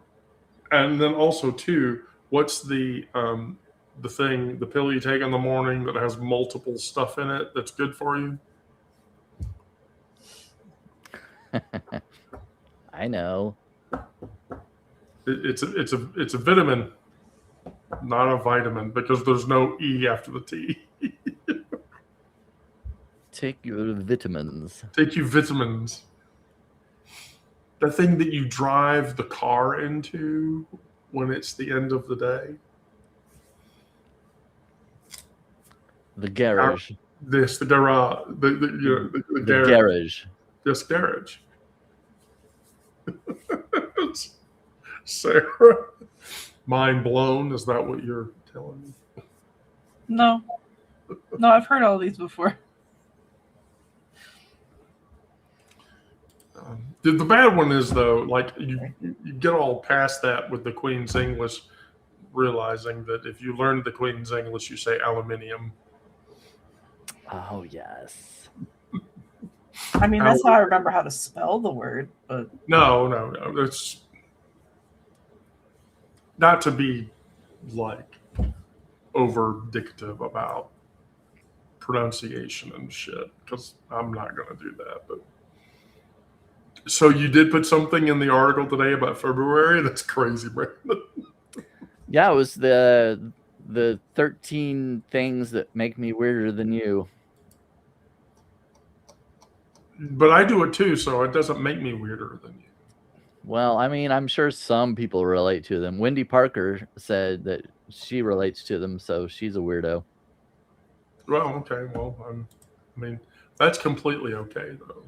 then also too, what's the pill you take in the morning that has multiple stuff in it that's good for you? I know. It's a vitamin, not a vitamin, because there's no E after the T. Take your vitamins. Take your vitamins. The thing that you drive the car into when it's the end of the day. The garage. The garage. The garage. Garage. Yes, garage. Sarah, mind blown. Is that what you're telling me? No, I've heard all these before. The bad one is, though, like you get all past that with the Queen's English, realizing that if you learn the Queen's English, you say aluminium. Oh, yes. I mean, that's how I remember how to spell the word, but... No. It's not to be, like, over-dictative about pronunciation and shit, because I'm not going to do that, but... So you did put something in the article today about February? That's crazy, Brandon. Yeah, it was the 13 things that make me weirder than you. But I do it too, so it doesn't make me weirder than you. Well, I mean, I'm sure some people relate to them. Wendy Parker said that she relates to them, so she's a weirdo. Well, okay. Well, I mean, that's completely okay, though.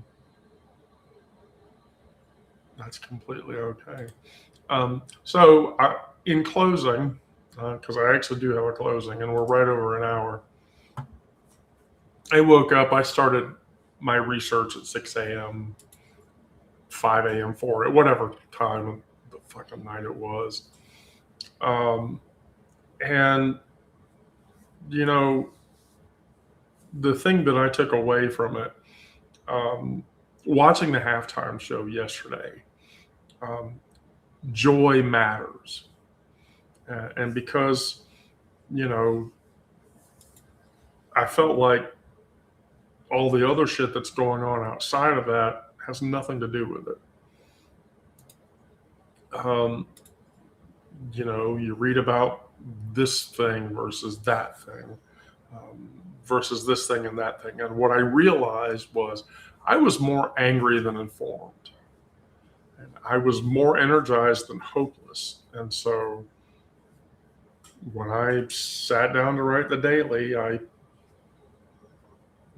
That's completely okay. So, in closing, because I actually do have a closing, and we're right over an hour. I woke up. I started my research at 6 a.m., 5 a.m., 4 a.m., whatever time of the fucking night it was. And, the thing that I took away from it, watching the halftime show yesterday, joy matters. And because, I felt like all the other shit that's going on outside of that has nothing to do with it. You read about this thing versus that thing. versus this thing and that thing. And what I realized was I was more angry than informed. And I was more energized than hopeless. And so when I sat down to write the daily, I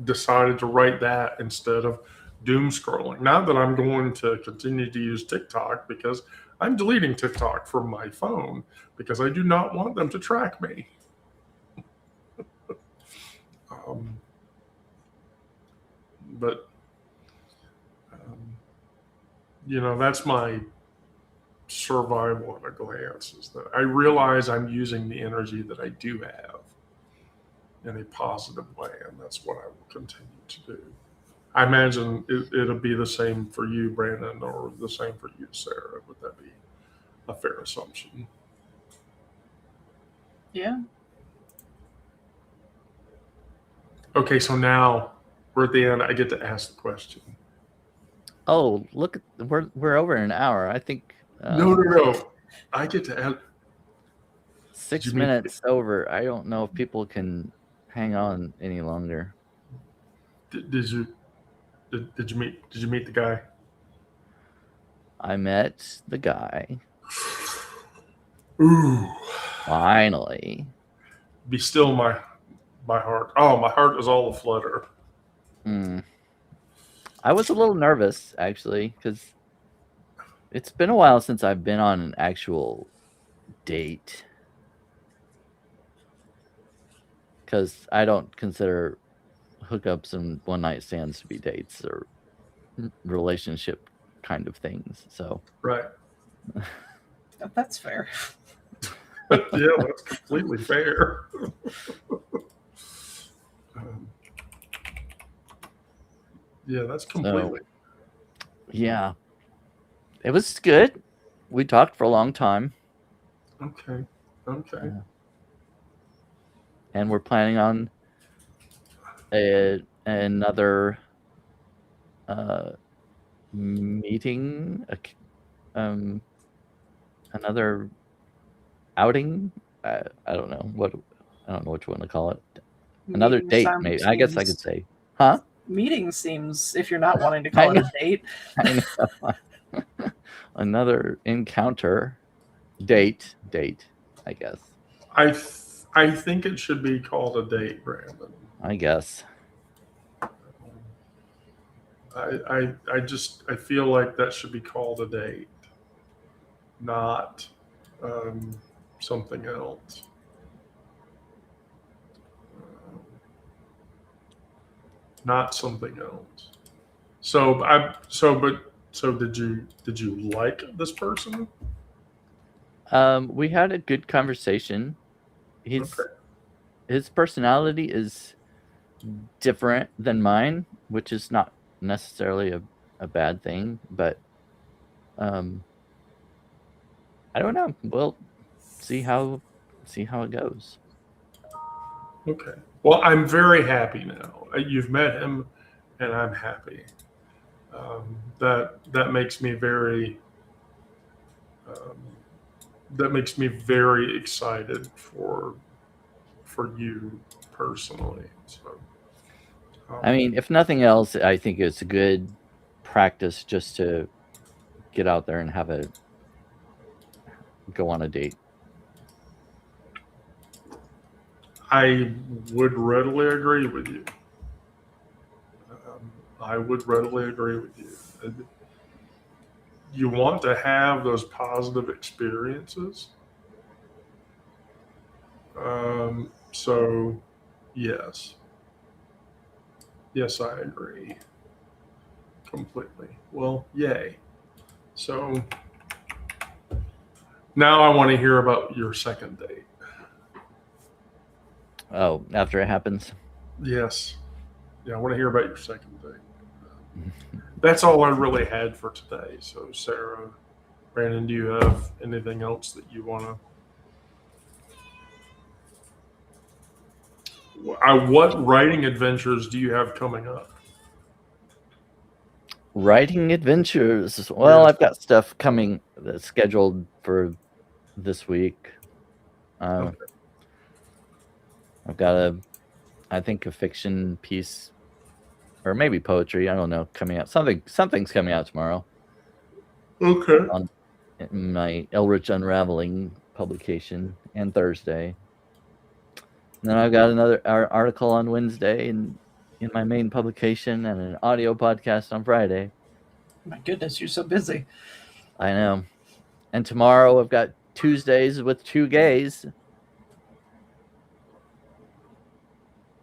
decided to write that instead of doom scrolling. Not that I'm going to continue to use TikTok, because I'm deleting TikTok from my phone because I do not want them to track me. But that's my survival at a glance, is that I realize I'm using the energy that I do have in a positive way, and that's what I will continue to do. I imagine it'll be the same for you, Brandon, or the same for you, Sarah. Would that be a fair assumption? Yeah. Okay, so now we're at the end. I get to ask the question. Oh, look, we're over an hour. I think. No. I get to ask. 6 minutes over. I don't know if people can hang on any longer. Did you meet the guy? I met the guy. Ooh. Finally. Be still my heart. Oh, my heart is all aflutter. I was a little nervous, actually, because it's been a while since I've been on an actual date. Because I don't consider hookups and one night stands to be dates or relationship kind of things. So Right. That's fair. Yeah, that's completely fair. Yeah, that's completely. So, yeah. It was good. We talked for a long time. Okay. And we're planning on another meeting, another outing. I don't know what you want to call it. Another date, maybe. I guess I could say, huh? Meeting seems, if you're not wanting to call it a date. I know. Another encounter, date, I guess. I think it should be called a date, Brandon. I guess. I feel like that should be called a date, not something else. Not something else. So did you like this person? We had a good conversation. His personality is different than mine, which is not necessarily a bad thing, but I don't know. We'll see how it goes. Okay. Well, I'm very happy now. You've met him, and I'm happy. That makes me very. That makes me very excited for you personally. So. I mean, if nothing else, I think it's a good practice just to get out there and go on a date. I would readily agree with you. I would readily agree with you. You want to have those positive experiences. So, yes. Yes, I agree. Completely. Well, yay. So, now I want to hear about your second date. Oh, after it happens? Yes. Yeah, I want to hear about your second date. That's all I really had for today. So, Sarah, Brandon, do you have anything else that you want to? What writing adventures do you have coming up? Writing adventures. Well, yes. I've got stuff coming that's scheduled for this week. Okay. I've got I think a fiction piece, or maybe poetry. I don't know. Coming out something's coming out tomorrow Okay. on my Eldritch Unraveling publication, and Thursday. And then I've got another article on Wednesday in my main publication, and an audio podcast on Friday. My goodness, you're so busy. I know. And tomorrow I've got Tuesdays with two gays.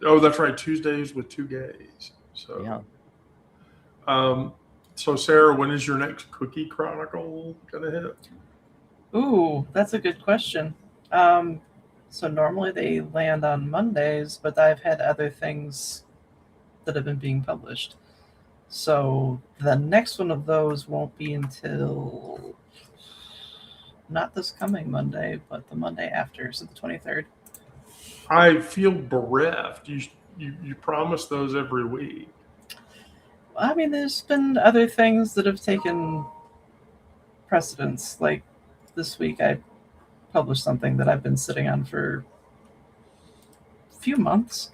Oh, that's right. Tuesdays with two gays. So, Yeah. So Sarah, when is your next Cookie Chronicle gonna hit? Ooh, that's a good question. So normally they land on Mondays, but I've had other things that have been being published. So the next one of those won't be until not this coming Monday, but the Monday after, so the 23rd. I feel bereft. You promise those every week. I mean, there's been other things that have taken precedence. Like this week, I published something that I've been sitting on for a few months.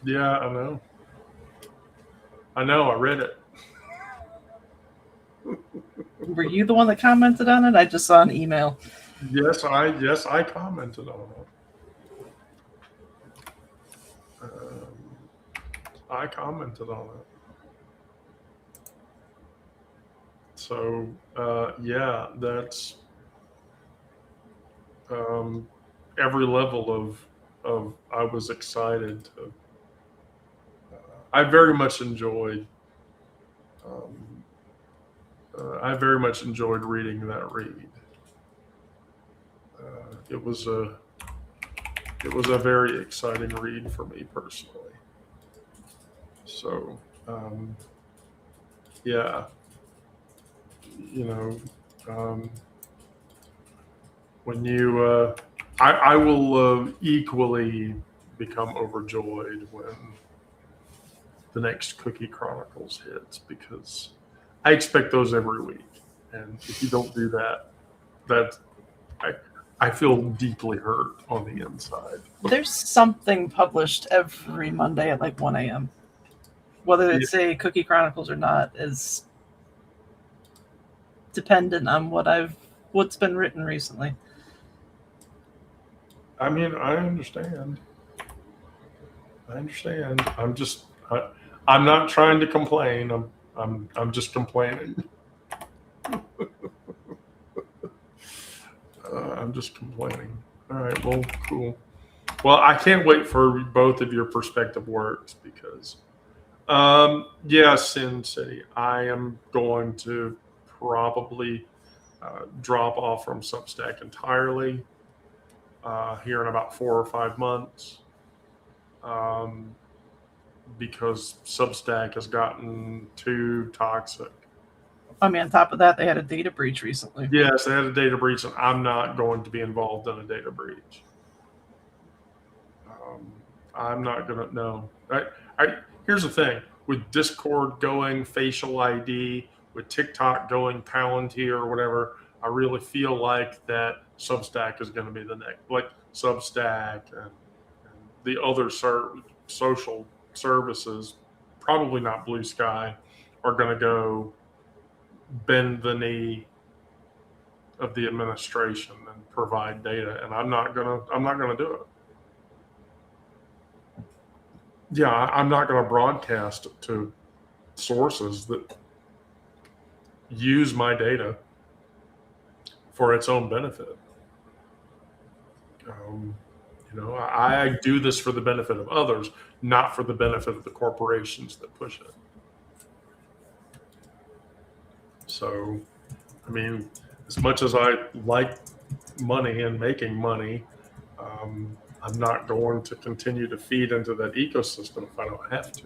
Yeah, I know. I read it. Were you the one that commented on it? I just saw an email. Yes, I commented on it. I commented on it. So yeah, that's every level of I was excited to. I very much enjoyed. I very much enjoyed reading that read. It was a very exciting read for me personally. So, yeah, when you, I will equally become overjoyed when the next Cookie Chronicles hits, because I expect those every week, and if you don't do that, I feel deeply hurt on the inside. There's something published every Monday at like 1 a.m. Whether it's a Cookie Chronicles or not is dependent on what's been written recently. I mean, I understand. I'm not trying to complain. I'm just complaining. I'm just complaining. All right, well, cool. Well, I can't wait for both of your perspective works, because Sin City, I am going to probably drop off from Substack entirely here in about 4 or 5 months, because Substack has gotten too toxic. I mean, on top of that, they had a data breach recently. Yes, they had a data breach, and I'm not going to be involved in a data breach. I'm not going to, no. Here's the thing. With Discord going facial ID, with TikTok going Palantir or whatever, I really feel like that Substack is going to be the next. Like Substack and the other social services, probably not Blue Sky, are going to go bend the knee of the administration and provide data, and I'm not gonna do it. Yeah, I'm not gonna broadcast to sources that use my data for its own benefit. I do this for the benefit of others, not for the benefit of the corporations that push it. So, I mean, as much as I like money and making money, I'm not going to continue to feed into that ecosystem if I don't have to,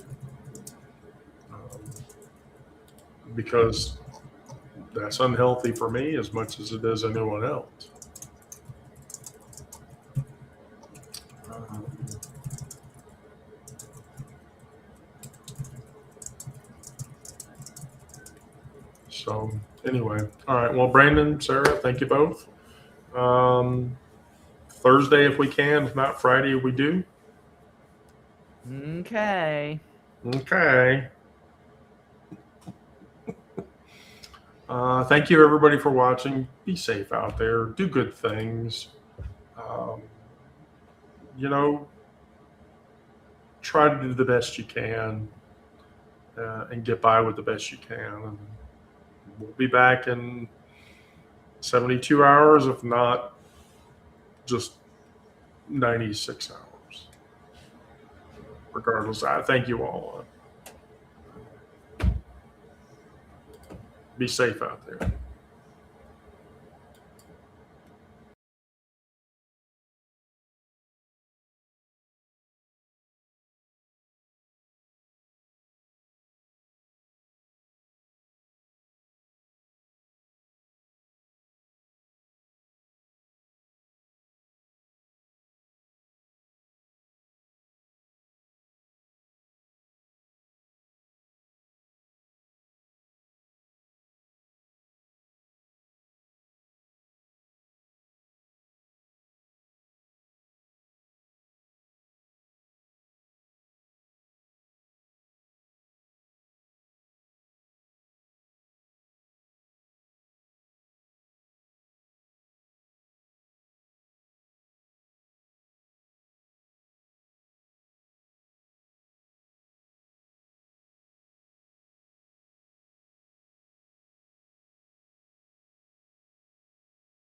because that's unhealthy for me as much as it is anyone else. So anyway, all right. Well, Brandon, Sarah, thank you both. Thursday, if we can, if not Friday, we do. Okay. Okay. Thank you, everybody, for watching. Be safe out there. Do good things. Um, you know, try to do the best you can and get by with the best you can. And we'll be back in 72 hours, if not just 96 hours. Regardless, I thank you all. Be safe out there.